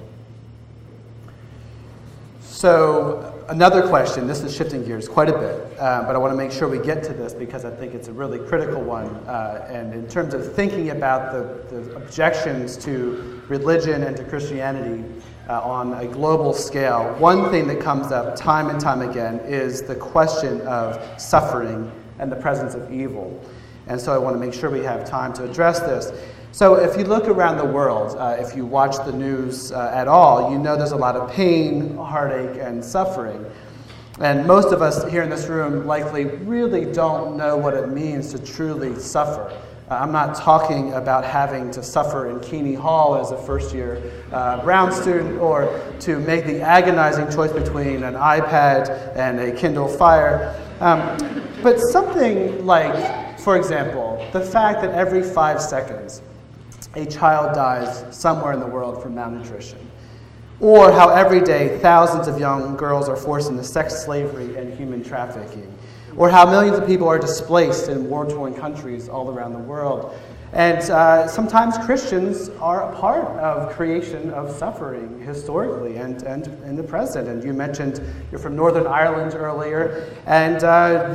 Speaker 2: So another question, this is shifting gears quite a bit, but I want to make sure we get to this because I think it's a really critical one. And in terms of thinking about the objections to religion and to Christianity on a global scale, one thing that comes up time and time again is the question of suffering and the presence of evil. And so I want to make sure we have time to address this. So if you look around the world, if you watch the news at all, you know there's a lot of pain, heartache, and suffering. And most of us here in this room likely really don't know what it means to truly suffer. I'm not talking about having to suffer in Keeney Hall as a first-year Brown student, or to make the agonizing choice between an iPad and a Kindle Fire. But something like, for example, the fact that every 5 seconds a child dies somewhere in the world from malnutrition. Or how every day thousands of young girls are forced into sex slavery and human trafficking. Or how millions of people are displaced in war-torn countries all around the world. And sometimes Christians are a part of creation of suffering historically and in the present. And you mentioned you're from Northern Ireland earlier, and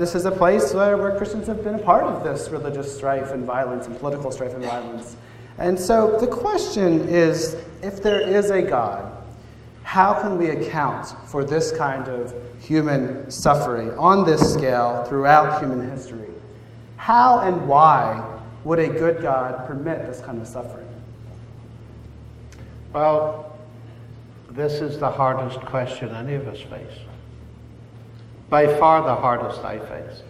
Speaker 2: this is a place where Christians have been a part of this religious strife and violence and political strife and violence. And so the question is, if there is a God, how can we account for this kind of human suffering on this scale throughout human history? How and why would a good God permit this kind of suffering?
Speaker 3: Well, this is the hardest question any of us face. By far the hardest I face.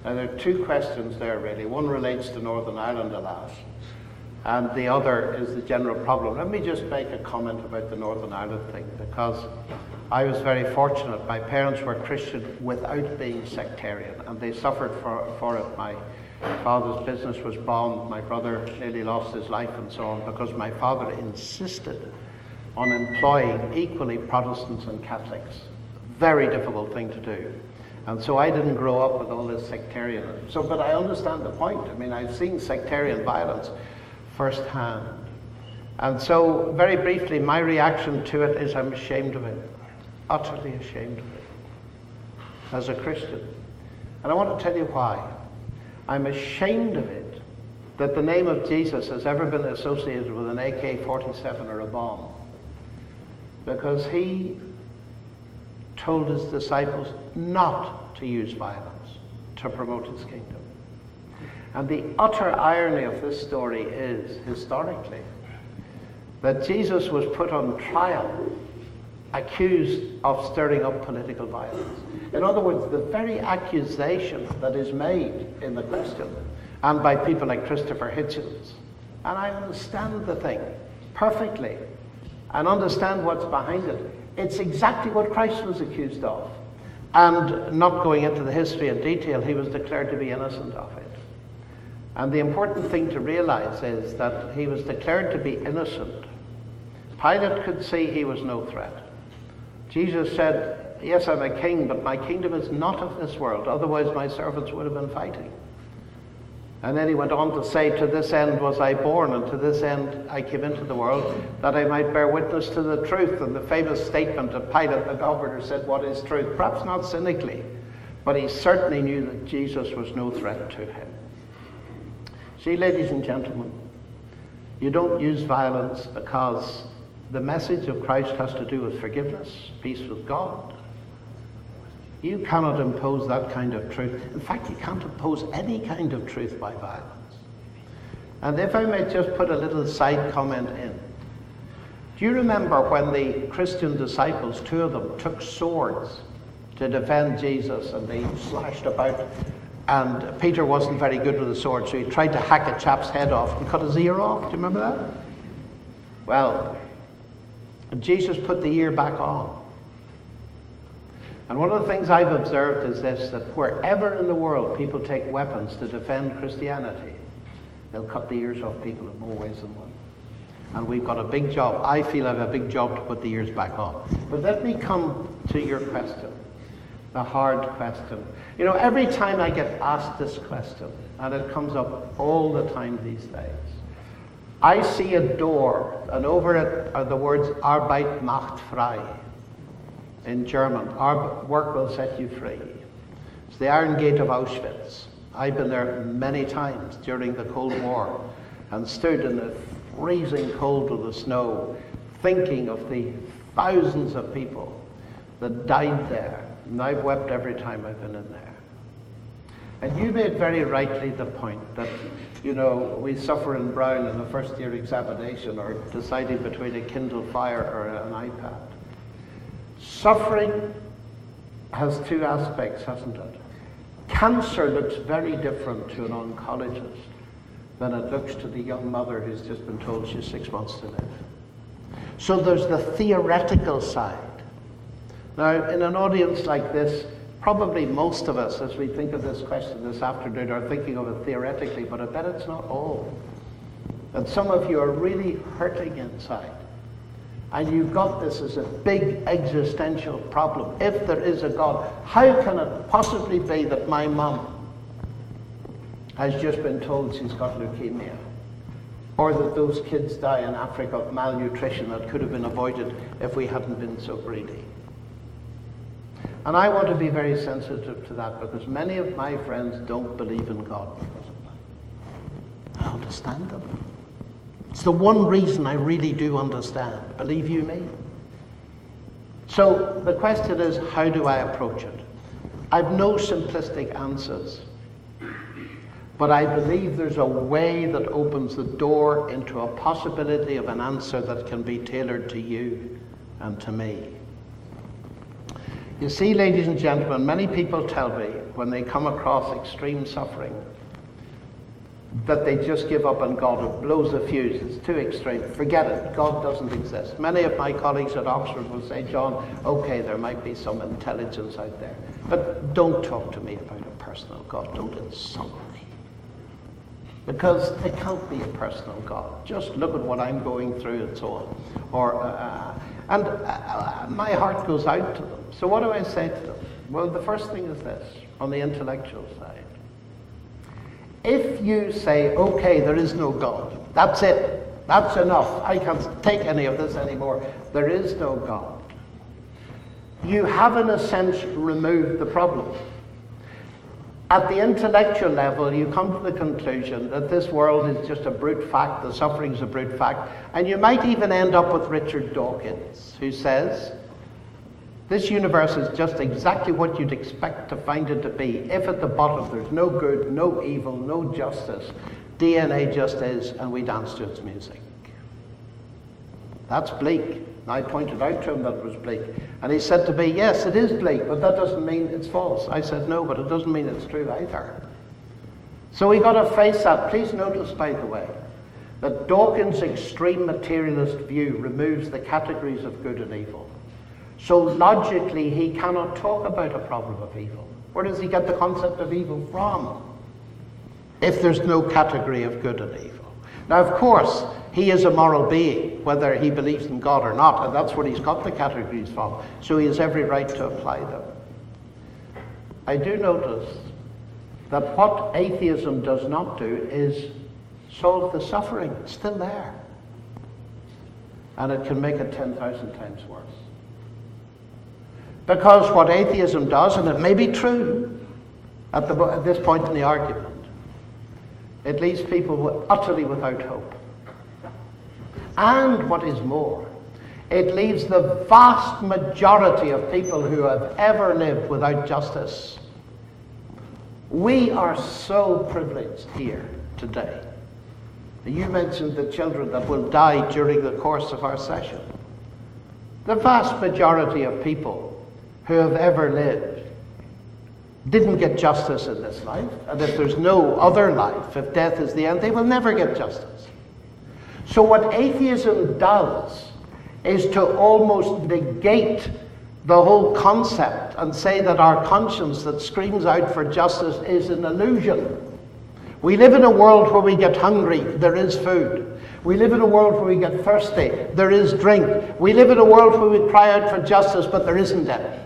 Speaker 3: Now, there are two questions there, really. One relates to Northern Ireland, alas, and the other is the general problem. Let me just make a comment about the Northern Ireland thing, because I was very fortunate. My parents were Christian without being sectarian, and they suffered for it. My father's business was bombed. My brother nearly lost his life and so on, because my father insisted on employing equally Protestants and Catholics. Very difficult thing to do. And so I didn't grow up with all this sectarianism. So, but I understand the point. I mean, I've seen sectarian violence firsthand. And so, very briefly, my reaction to it is I'm ashamed of it. Utterly ashamed of it. As a Christian. And I want to tell you why. I'm ashamed of it that the name of Jesus has ever been associated with an AK-47 or a bomb. Because he told his disciples not to use violence to promote his kingdom. And the utter irony of this story is, historically, that Jesus was put on trial, accused of stirring up political violence. In other words, the very accusation that is made in the question, and by people like Christopher Hitchens, and I understand the thing perfectly, and understand what's behind it. It's exactly what Christ was accused of. And not going into the history in detail, he was declared to be innocent of it. And the important thing to realize is that he was declared to be innocent. Pilate could see he was no threat. Jesus said, yes, I'm a king, but my kingdom is not of this world. Otherwise my servants would have been fighting. And then he went on to say, to this end was I born, and to this end I came into the world, that I might bear witness to the truth. And the famous statement of Pilate, the governor, said, what is truth? Perhaps not cynically, but he certainly knew that Jesus was no threat to him. See, ladies and gentlemen, you don't use violence because the message of Christ has to do with forgiveness, peace with God. You cannot impose that kind of truth. In fact, you can't impose any kind of truth by violence. And if I may just put a little side comment in. Do you remember when the Christian disciples, 2 of them, took swords to defend Jesus, and they slashed about, and Peter wasn't very good with a sword, so he tried to hack a chap's head off and cut his ear off? Do you remember that? Well, Jesus put the ear back on. And one of the things I've observed is this, that wherever in the world people take weapons to defend Christianity, they'll cut the ears off people in more ways than one. And we've got a big job. I feel I have a big job to put the ears back on. But let me come to your question, the hard question. You know, every time I get asked this question, and it comes up all the time these days, I see a door, and over it are the words Arbeit macht frei. In German, work will set you free. It's the Iron Gate of Auschwitz. I've been there many times during the Cold War and stood in the freezing cold of the snow, thinking of the thousands of people that died there. And I've wept every time I've been in there. And you made very rightly the point that, you know, we suffer in Brown in a first-year examination or deciding between a Kindle Fire or an iPad. Suffering has 2 aspects, hasn't it? Cancer looks very different to an oncologist than it looks to the young mother who's just been told she's 6 months to live. So there's the theoretical side. Now, in an audience like this, probably most of us, as we think of this question this afternoon, are thinking of it theoretically, but I bet it's not all. And some of you are really hurting inside. And you've got this as a big existential problem. If there is a God, how can it possibly be that my mum has just been told she's got leukemia? Or that those kids die in Africa of malnutrition that could have been avoided if we hadn't been so greedy? And I want to be very sensitive to that, because many of my friends don't believe in God because of that. I understand them. It's the one reason I really do understand, believe you me. So the question is, how do I approach it? I've no simplistic answers, but I believe there's a way that opens the door into a possibility of an answer that can be tailored to you and to me. You see, ladies and gentlemen, many people tell me when they come across extreme suffering that they just give up on God. It blows the fuse. It's too extreme. Forget it. God doesn't exist. Many of my colleagues at Oxford will say, John, okay, there might be some intelligence out there, but don't talk to me about a personal God. Don't insult me. Because it can't be a personal God. Just look at what I'm going through and so on. My heart goes out to them. So what do I say to them? Well, the first thing is this, on the intellectual side. If you say, okay, there is no God, that's it, that's enough, I can't take any of this anymore, there is no God, you have in a sense removed the problem. At the intellectual level, you come to the conclusion that this world is just a brute fact, the suffering is a brute fact, and you might even end up with Richard Dawkins, who says, this universe is just exactly what you'd expect to find it to be. If at the bottom there's no good, no evil, no justice, DNA just is, and we dance to its music. That's bleak. And I pointed out to him that it was bleak. And he said to me, yes, it is bleak, but that doesn't mean it's false. I said, no, but it doesn't mean it's true either. So we got to face that. Please notice, by the way, that Dawkins' extreme materialist view removes the categories of good and evil. So logically, he cannot talk about a problem of evil. Where does he get the concept of evil from? If there's no category of good and evil. Now, of course, he is a moral being, whether he believes in God or not, and that's where he's got the categories from, so he has every right to apply them. I do notice that what atheism does not do is solve the suffering. It's still there. And it can make it 10,000 times worse. Because what atheism does, and it may be true at this point in the argument, it leaves people utterly without hope. And what is more, it leaves the vast majority of people who have ever lived without justice. We are so privileged here today. You mentioned the children that will die during the course of our session. The vast majority of people who have ever lived didn't get justice in this life, and if there's no other life, if death is the end, they will never get justice. So what atheism does is to almost negate the whole concept and say that our conscience that screams out for justice is an illusion. We live in a world where we get hungry, there is food. We live in a world where we get thirsty, there is drink. We live in a world where we cry out for justice, but there isn't any.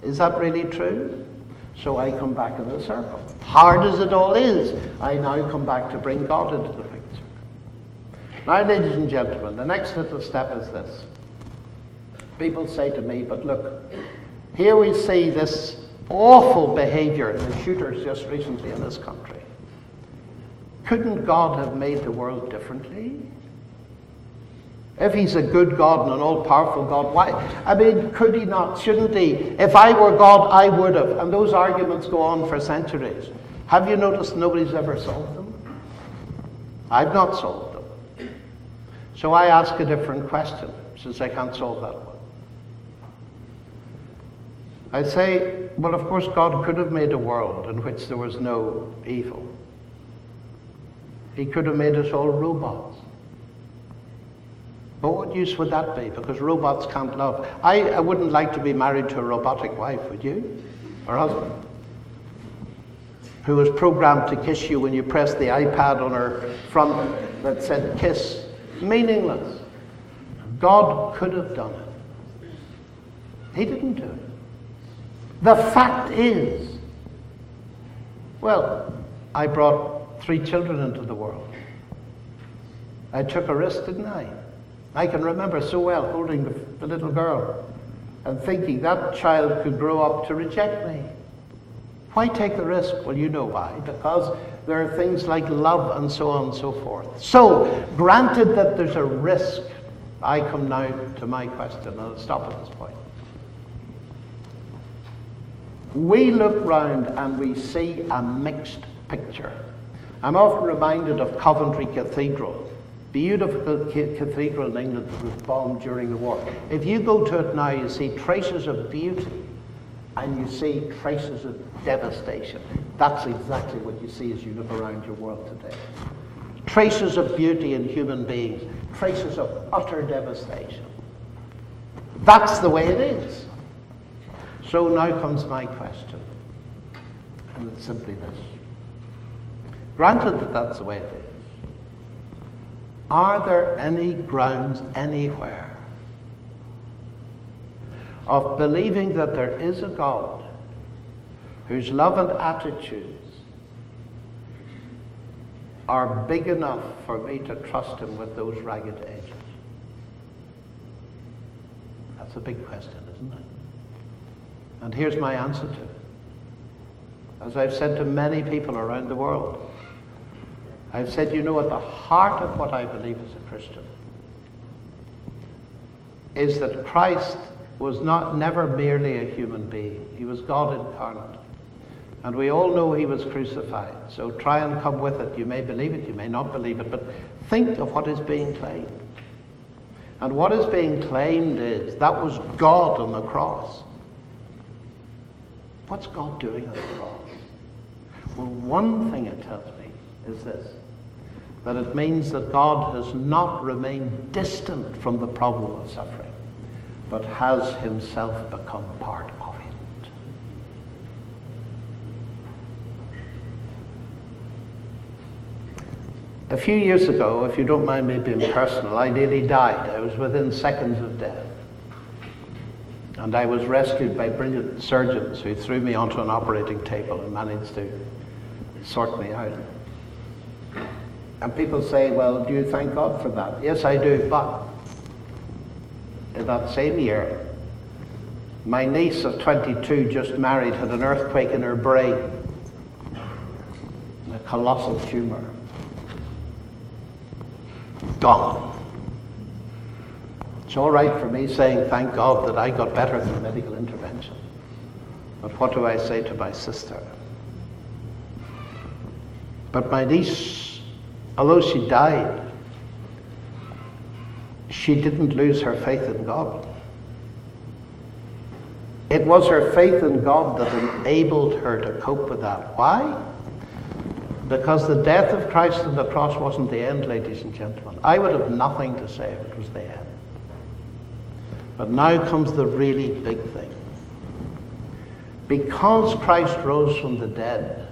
Speaker 3: Is that really true? So I come back in the circle. Hard as it all is, I now come back to bring God into the picture. Now, ladies and gentlemen, the next little step is this. People say to me, but look, here we see this awful behavior in the shooters just recently in this country. Couldn't God have made the world differently? If he's a good God and an all-powerful God, why? I mean, could he not? Shouldn't he? If I were God, I would have. And those arguments go on for centuries. Have you noticed nobody's ever solved them? I've not solved them. So I ask a different question, since I can't solve that one. I say, well, of course, God could have made a world in which there was no evil. He could have made us all robots. But what use would that be? Because robots can't love. I wouldn't like to be married to a robotic wife, would you? Or husband? Who was programmed to kiss you when you pressed the iPad on her front that said kiss. Meaningless. God could have done it. He didn't do it. The fact is, well, I brought 3 children into the world. I took a risk, didn't I? I can remember so well holding the little girl and thinking that child could grow up to reject me. Why take the risk? Well, you know why. Because there are things like love and so on and so forth. So, granted that there's a risk, I come now to my question, and I'll stop at this point. We look round and we see a mixed picture. I'm often reminded of Coventry Cathedral, beautiful cathedral in England that was bombed during the war. If you go to it now, you see traces of beauty and you see traces of devastation. That's exactly what you see as you look around your world today. Traces of beauty in human beings, traces of utter devastation. That's the way it is. So now comes my question, and it's simply this. Granted that that's the way it is, are there any grounds anywhere of believing that there is a God whose love and attitudes are big enough for me to trust him with those ragged edges? That's a big question, isn't it? And here's my answer to it. As I've said to many people around the world, I've said, you know, at the heart of what I believe as a Christian is that Christ was never merely a human being. He was God incarnate. And we all know he was crucified. So try and come with it. You may believe it, you may not believe it, but think of what is being claimed. And what is being claimed is that was God on the cross. What's God doing on the cross? Well, one thing it tells me is this, that it means that God has not remained distant from the problem of suffering, but has himself become part of it. A few years ago, if you don't mind me being personal, I nearly died. I was within seconds of death. And I was rescued by brilliant surgeons who threw me onto an operating table and managed to sort me out. And people say, well, do you thank God for that? Yes, I do, but in that same year, my niece of 22, just married, had an earthquake in her brain, a colossal tumor. Gone. It's all right for me saying, thank God that I got better through medical intervention. But what do I say to my sister? But my niece, although she died, she didn't lose her faith in God. It was her faith in God that enabled her to cope with that. Why? Because the death of Christ on the cross wasn't the end, ladies and gentlemen. I would have nothing to say if it was the end. But now comes the really big thing. Because Christ rose from the dead,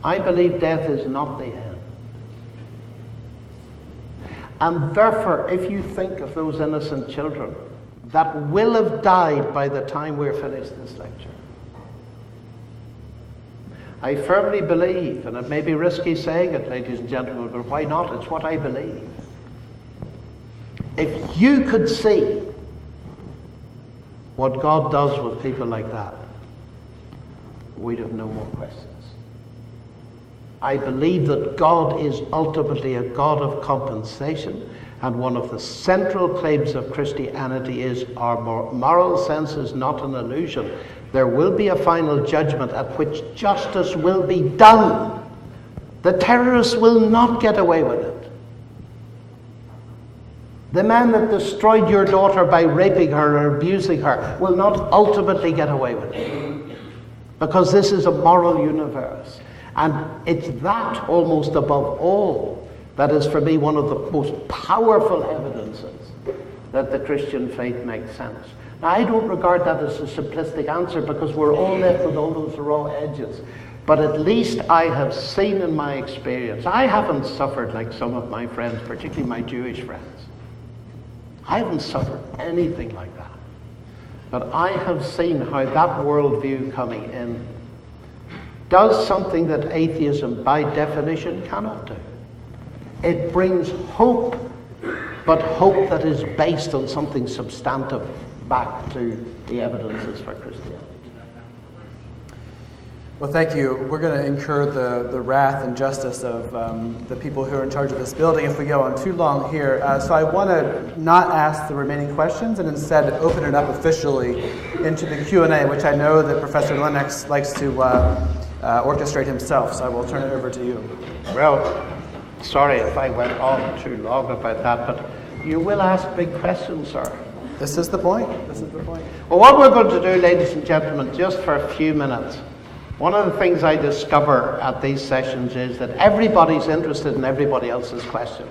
Speaker 3: I believe death is not the end. And therefore, if you think of those innocent children that will have died by the time we're finished this lecture, I firmly believe, and it may be risky saying it, ladies and gentlemen, but why not? It's what I believe. If you could see what God does with people like that, we'd have no more questions. I believe that God is ultimately a God of compensation, and one of the central claims of Christianity is our moral sense is not an illusion. There will be a final judgment at which justice will be done. The terrorists will not get away with it. The man that destroyed your daughter by raping her or abusing her will not ultimately get away with it. Because this is a moral universe. And it's that, almost above all, that is for me one of the most powerful evidences that the Christian faith makes sense. Now, I don't regard that as a simplistic answer because we're all left with all those raw edges. But at least I have seen in my experience, I haven't suffered like some of my friends, particularly my Jewish friends. I haven't suffered anything like that. But I have seen how that worldview coming in does something that atheism by definition cannot do. It brings hope, but hope that is based on something substantive back to the evidences for Christianity.
Speaker 2: Well, thank you. We're going to incur the wrath and justice of the people who are in charge of this building if we go on too long here. So I want to not ask the remaining questions and instead open it up officially into the Q&A, which I know that Professor Lennox likes to orchestrate himself. So I will turn it over to you.
Speaker 3: Well, sorry if I went on too long about that, but you will ask big questions, sir.
Speaker 2: This is the point. This is the point.
Speaker 3: Well, what we're going to do, ladies and gentlemen, just for a few minutes, one of the things I discover at these sessions is that everybody's interested in everybody else's question.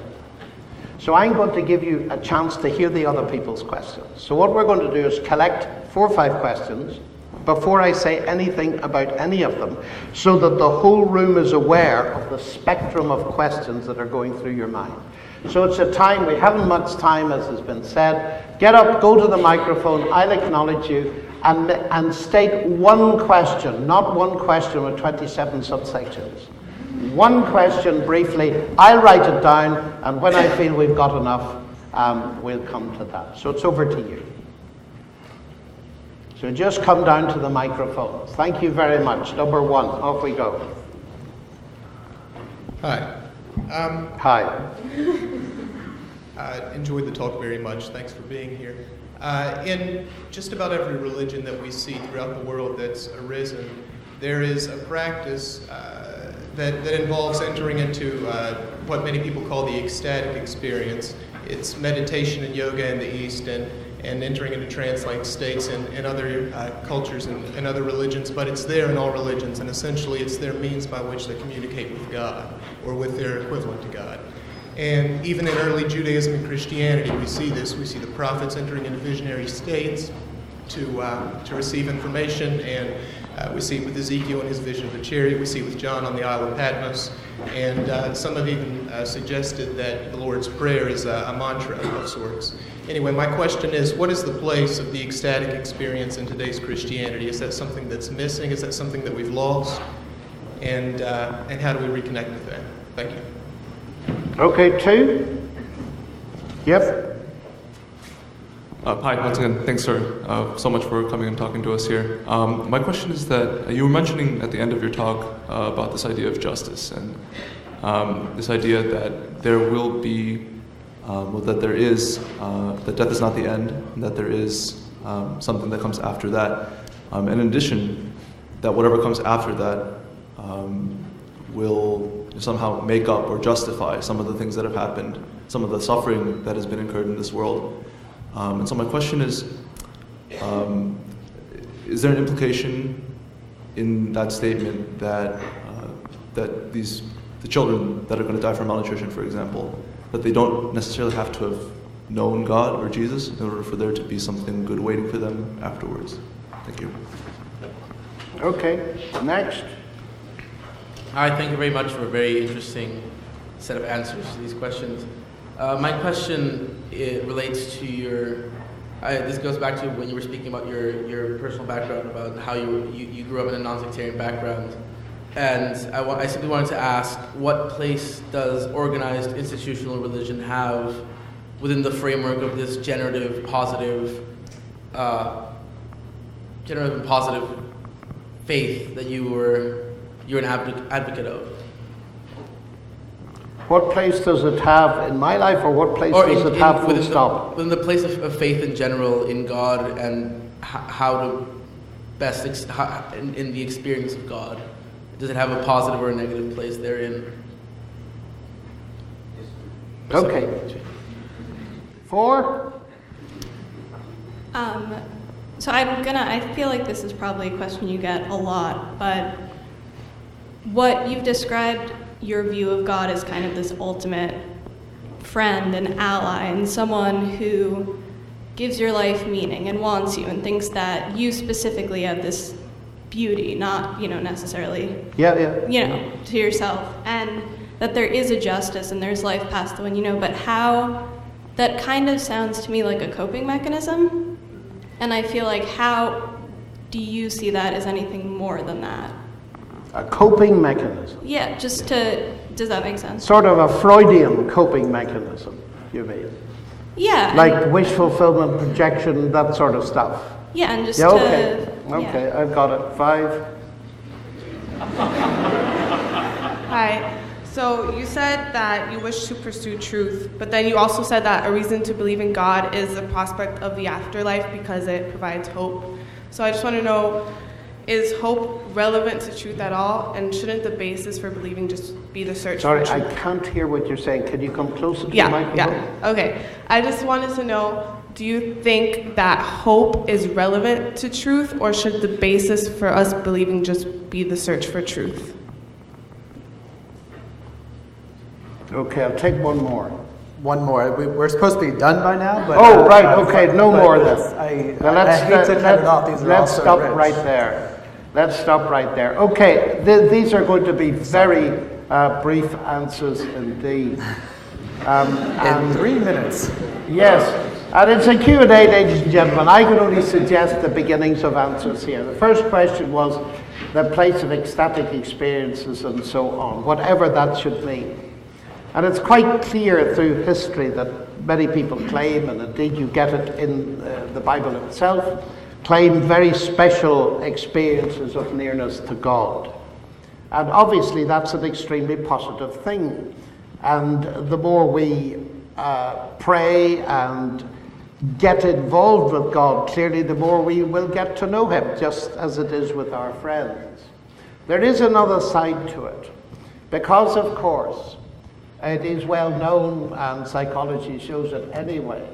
Speaker 3: So I'm going to give you a chance to hear the other people's questions. So what we're going to do is collect 4 or 5 questions before I say anything about any of them, so that the whole room is aware of the spectrum of questions that are going through your mind. So it's a time, we haven't much time, as has been said. Get up, go to the microphone, I'll acknowledge you, and state one question, not one question with 27 subsections. One question briefly, I'll write it down, and when I feel we've got enough, we'll come to that. So it's over to you. So just come down to the microphone. Thank you very much. Number 1, off we go.
Speaker 4: Hi.
Speaker 3: Hi.
Speaker 4: Enjoyed the talk very much. Thanks for being here. In just about every religion that we see throughout the world that's arisen, there is a practice that involves entering into what many people call the ecstatic experience. It's meditation and yoga in the East and entering into trance-like states in other cultures and other religions, but it's there in all religions, and essentially it's their means by which they communicate with God, or with their equivalent to God. And even in early Judaism and Christianity, we see this. We see the prophets entering into visionary states to receive information, and We see it with Ezekiel and his vision of the chariot. We see it with John on the Isle of Patmos. And some have even suggested that the Lord's Prayer is a mantra of sorts. Anyway, my question is, what is the place of the ecstatic experience in today's Christianity? Is that something that's missing? Is that something that we've lost? And how do we reconnect with that? Thank you.
Speaker 3: Okay, 2. Yep.
Speaker 5: Hi, once again, thanks, sir, so much for coming and talking to us here. My question is that you were mentioning at the end of your talk about this idea of justice and this idea that there will be, that there is, that death is not the end, and that there is something that comes after that. And in addition, that whatever comes after that will somehow make up or justify some of the things that have happened, some of the suffering that has been incurred in this world. And so my question is there an implication in that statement that that the children that are going to die from malnutrition, for example, that they don't necessarily have to have known God or Jesus in order for there to be something good waiting for them afterwards? Thank you.
Speaker 3: Okay, next.
Speaker 6: Hi, thank you very much for a very interesting set of answers to these questions. My question relates to your, this goes back to when you were speaking about your personal background, about how you grew up in a non-sectarian background. And I simply wanted to ask, what place does organized institutional religion have within the framework of this generative and positive faith that you're an advocate of?
Speaker 3: What place does it have in my life, or what place does it have full stop?
Speaker 6: Within the place of faith in general, in God, and how to best, in the experience of God. Does it have a positive or a negative place therein?
Speaker 3: Okay. 4?
Speaker 7: So I feel like this is probably a question you get a lot, but what you've described your view of God as kind of this ultimate friend and ally and someone who gives your life meaning and wants you and thinks that you specifically have this beauty, not, necessarily, to yourself, and that there is a justice and there's life past the one but how, that kind of sounds to me like a coping mechanism, and I feel like how do you see that as anything more than that?
Speaker 3: A coping mechanism?
Speaker 7: Yeah, does that make sense?
Speaker 3: Sort of a Freudian coping mechanism, you mean?
Speaker 7: Yeah.
Speaker 3: Like wish fulfillment, projection, that sort of stuff.
Speaker 7: Yeah, and just
Speaker 3: okay, I've got it. 5.
Speaker 8: Hi. So you said that you wish to pursue truth, but then you also said that a reason to believe in God is the prospect of the afterlife because it provides hope. So I just want to know, is hope relevant to truth at all? And shouldn't the basis for believing just be the search for truth?
Speaker 3: Sorry, I can't hear what you're saying. Can you come closer to the microphone?
Speaker 8: Yeah, okay. I just wanted to know, do you think that hope is relevant to truth, or should the basis for us believing just be the search for truth?
Speaker 3: Okay, I'll take one more.
Speaker 2: One more. We're supposed to be done by now, but
Speaker 3: right. Okay, no more then.
Speaker 2: I hate to cut it off. These are all so
Speaker 3: stop
Speaker 2: rich.
Speaker 3: right there. Let's stop right there. Okay, these are going to be very brief answers indeed.
Speaker 2: In 3 minutes.
Speaker 3: Yes, and it's a Q&A, ladies and gentlemen. I can only suggest the beginnings of answers here. The first question was the place of ecstatic experiences and so on, whatever that should mean. And it's quite clear through history that many people claim, and indeed you get it in the Bible itself, claim very special experiences of nearness to God. And obviously that's an extremely positive thing. And the more we pray and get involved with God, clearly the more we will get to know Him, just as it is with our friends. There is another side to it, because of course, it is well known, and psychology shows it anyway,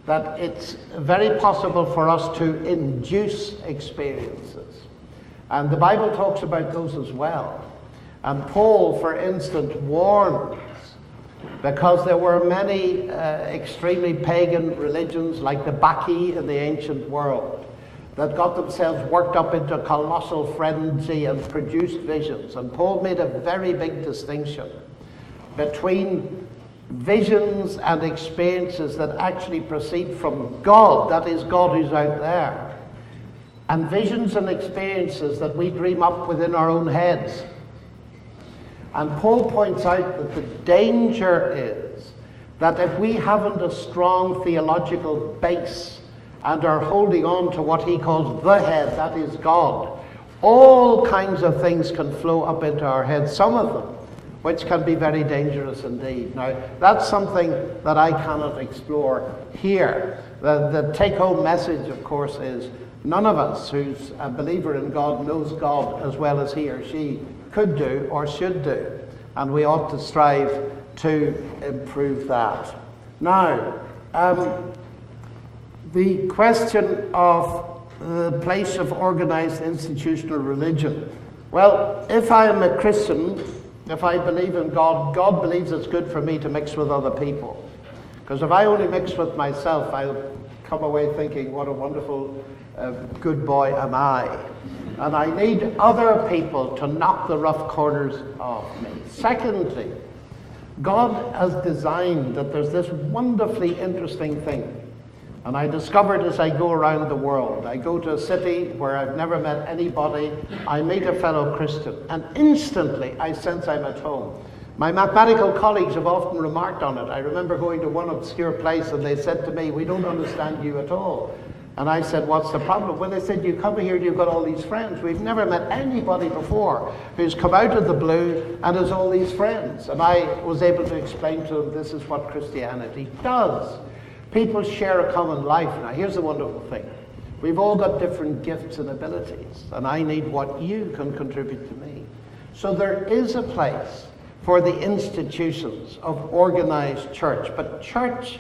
Speaker 3: that it's very possible for us to induce experiences. And the Bible talks about those as well. And Paul, for instance, warns, because there were many extremely pagan religions, like the Bacchae in the ancient world, that got themselves worked up into colossal frenzy and produced visions. And Paul made a very big distinction between visions and experiences that actually proceed from God, that is God who's out there, and visions and experiences that we dream up within our own heads. And Paul points out that the danger is that if we haven't a strong theological base and are holding on to what he calls the head, that is God, all kinds of things can flow up into our heads, some of them which can be very dangerous indeed. Now, that's something that I cannot explore here. The take-home message, of course, is none of us who's a believer in God knows God as well as he or she could do or should do. And we ought to strive to improve that. Now, the question of the place of organized institutional religion. Well, if I am a Christian, if I believe in God, God believes it's good for me to mix with other people. Because if I only mix with myself, I'll come away thinking, what a wonderful good boy am I. And I need other people to knock the rough corners off me. Secondly, God has designed that there's this wonderfully interesting thing. And I discovered as I go around the world. I go to a city where I've never met anybody. I meet a fellow Christian. And instantly I sense I'm at home. My mathematical colleagues have often remarked on it. I remember going to one obscure place and they said to me, we don't understand you at all. And I said, what's the problem? Well, they said, you come here and you've got all these friends. We've never met anybody before who's come out of the blue and has all these friends. And I was able to explain to them, this is what Christianity does. People share a common life. Now, here's the wonderful thing. We've all got different gifts and abilities, and I need what you can contribute to me. So there is a place for the institutions of organized church. But church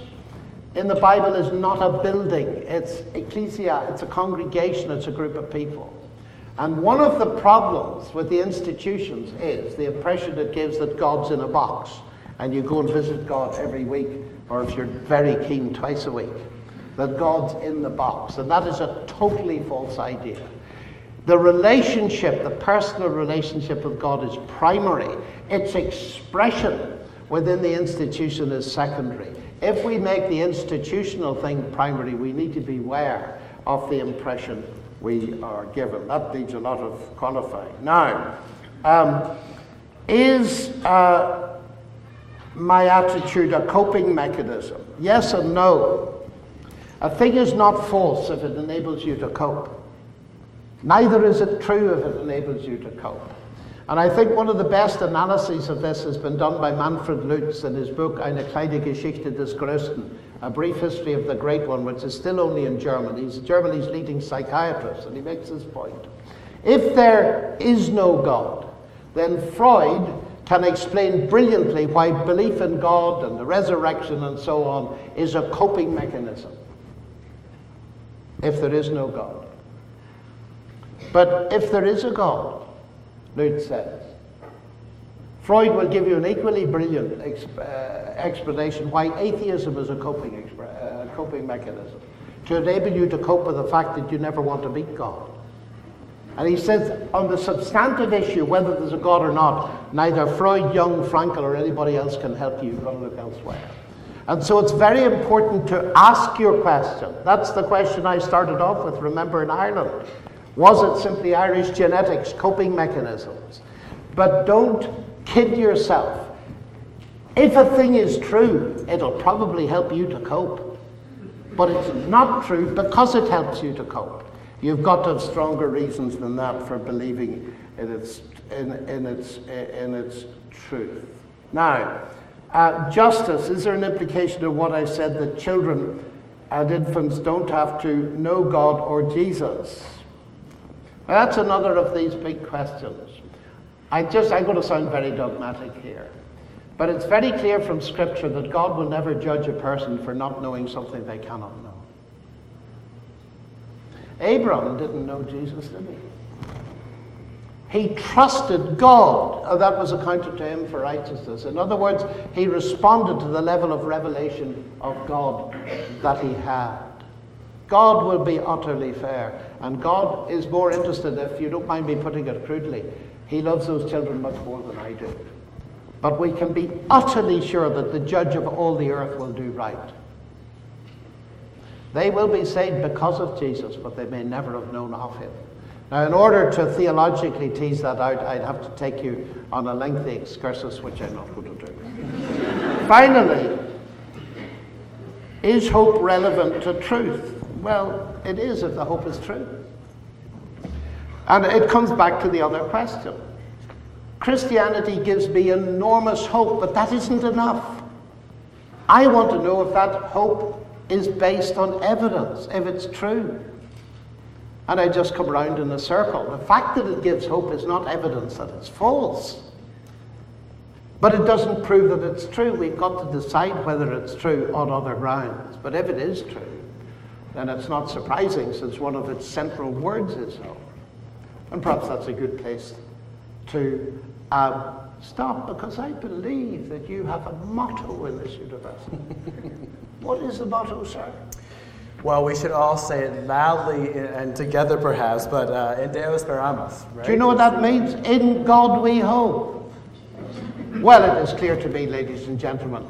Speaker 3: in the Bible is not a building. It's ecclesia, it's a congregation, it's a group of people. And one of the problems with the institutions is the impression it gives that God's in a box, and you go and visit God every week, or if you're very keen, twice a week, that God's in the box. And that is a totally false idea. The relationship, the personal relationship with God is primary. Its expression within the institution is secondary. If we make the institutional thing primary, we need to beware of the impression we are given. That needs a lot of qualifying. Now, is my attitude a coping mechanism? Yes and no. A thing is not false if it enables you to cope. Neither is it true if it enables you to cope. And I think one of the best analyses of this has been done by Manfred Lutz in his book Eine kleine Geschichte des Größten, a brief history of the great one, which is still only in German. He's Germany's leading psychiatrist, and he makes this point. If there is no God, then Freud can explain brilliantly why belief in God and the resurrection and so on is a coping mechanism. If there is no God. But if there is a God, Lutz says, Freud will give you an equally brilliant explanation why atheism is a coping mechanism, to enable you to cope with the fact that you never want to meet God. And he says, on the substantive issue, whether there's a God or not, neither Freud, Jung, Frankl, or anybody else can help you. You've got to look elsewhere. And so it's very important to ask your question. That's the question I started off with, remember, in Ireland. Was it simply Irish genetics, coping mechanisms? But don't kid yourself. If a thing is true, it'll probably help you to cope. But it's not true because it helps you to cope. You've got to have stronger reasons than that for believing in its truth. Now, justice, is there an implication of what I said that children and infants don't have to know God or Jesus? Now, that's another of these big questions. I'm going to sound very dogmatic here. But it's very clear from Scripture that God will never judge a person for not knowing something they cannot know. Abraham didn't know Jesus, did he? He trusted God, and that was accounted to him for righteousness. In other words, he responded to the level of revelation of God that he had. God will be utterly fair. And God is more interested, if you don't mind me putting it crudely, he loves those children much more than I do. But we can be utterly sure that the judge of all the earth will do right. They will be saved because of Jesus, but they may never have known of him. Now, in order to theologically tease that out, I'd have to take you on a lengthy excursus, which I'm not going to do. Finally, is hope relevant to truth? Well, it is if the hope is true. And it comes back to the other question. Christianity gives me enormous hope, but that isn't enough. I want to know if that hope is based on evidence, if it's true. And I just come round in a circle. The fact that it gives hope is not evidence that it's false. But it doesn't prove that it's true. We've got to decide whether it's true on other grounds. But if it is true, then it's not surprising, since one of its central words is hope. And perhaps that's a good place to stop, because I believe that you have a motto in this university. What is the motto, sir?
Speaker 2: Well, we should all say it loudly and together perhaps, but in Deo Esperamos, right?
Speaker 3: Do you know what that means? In God we hope. Well, it is clear to me, ladies and gentlemen,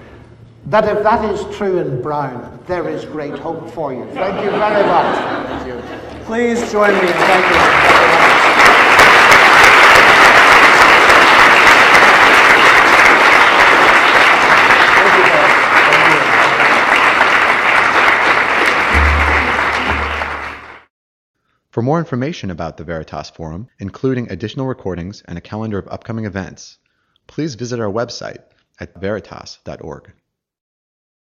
Speaker 3: that if that is true in Brown, there is great hope for you. Thank you very much.
Speaker 2: Thank you. Please join me in thanking you.
Speaker 1: For more information about the Veritas Forum, including additional recordings and a calendar of upcoming events, please visit our website at veritas.org.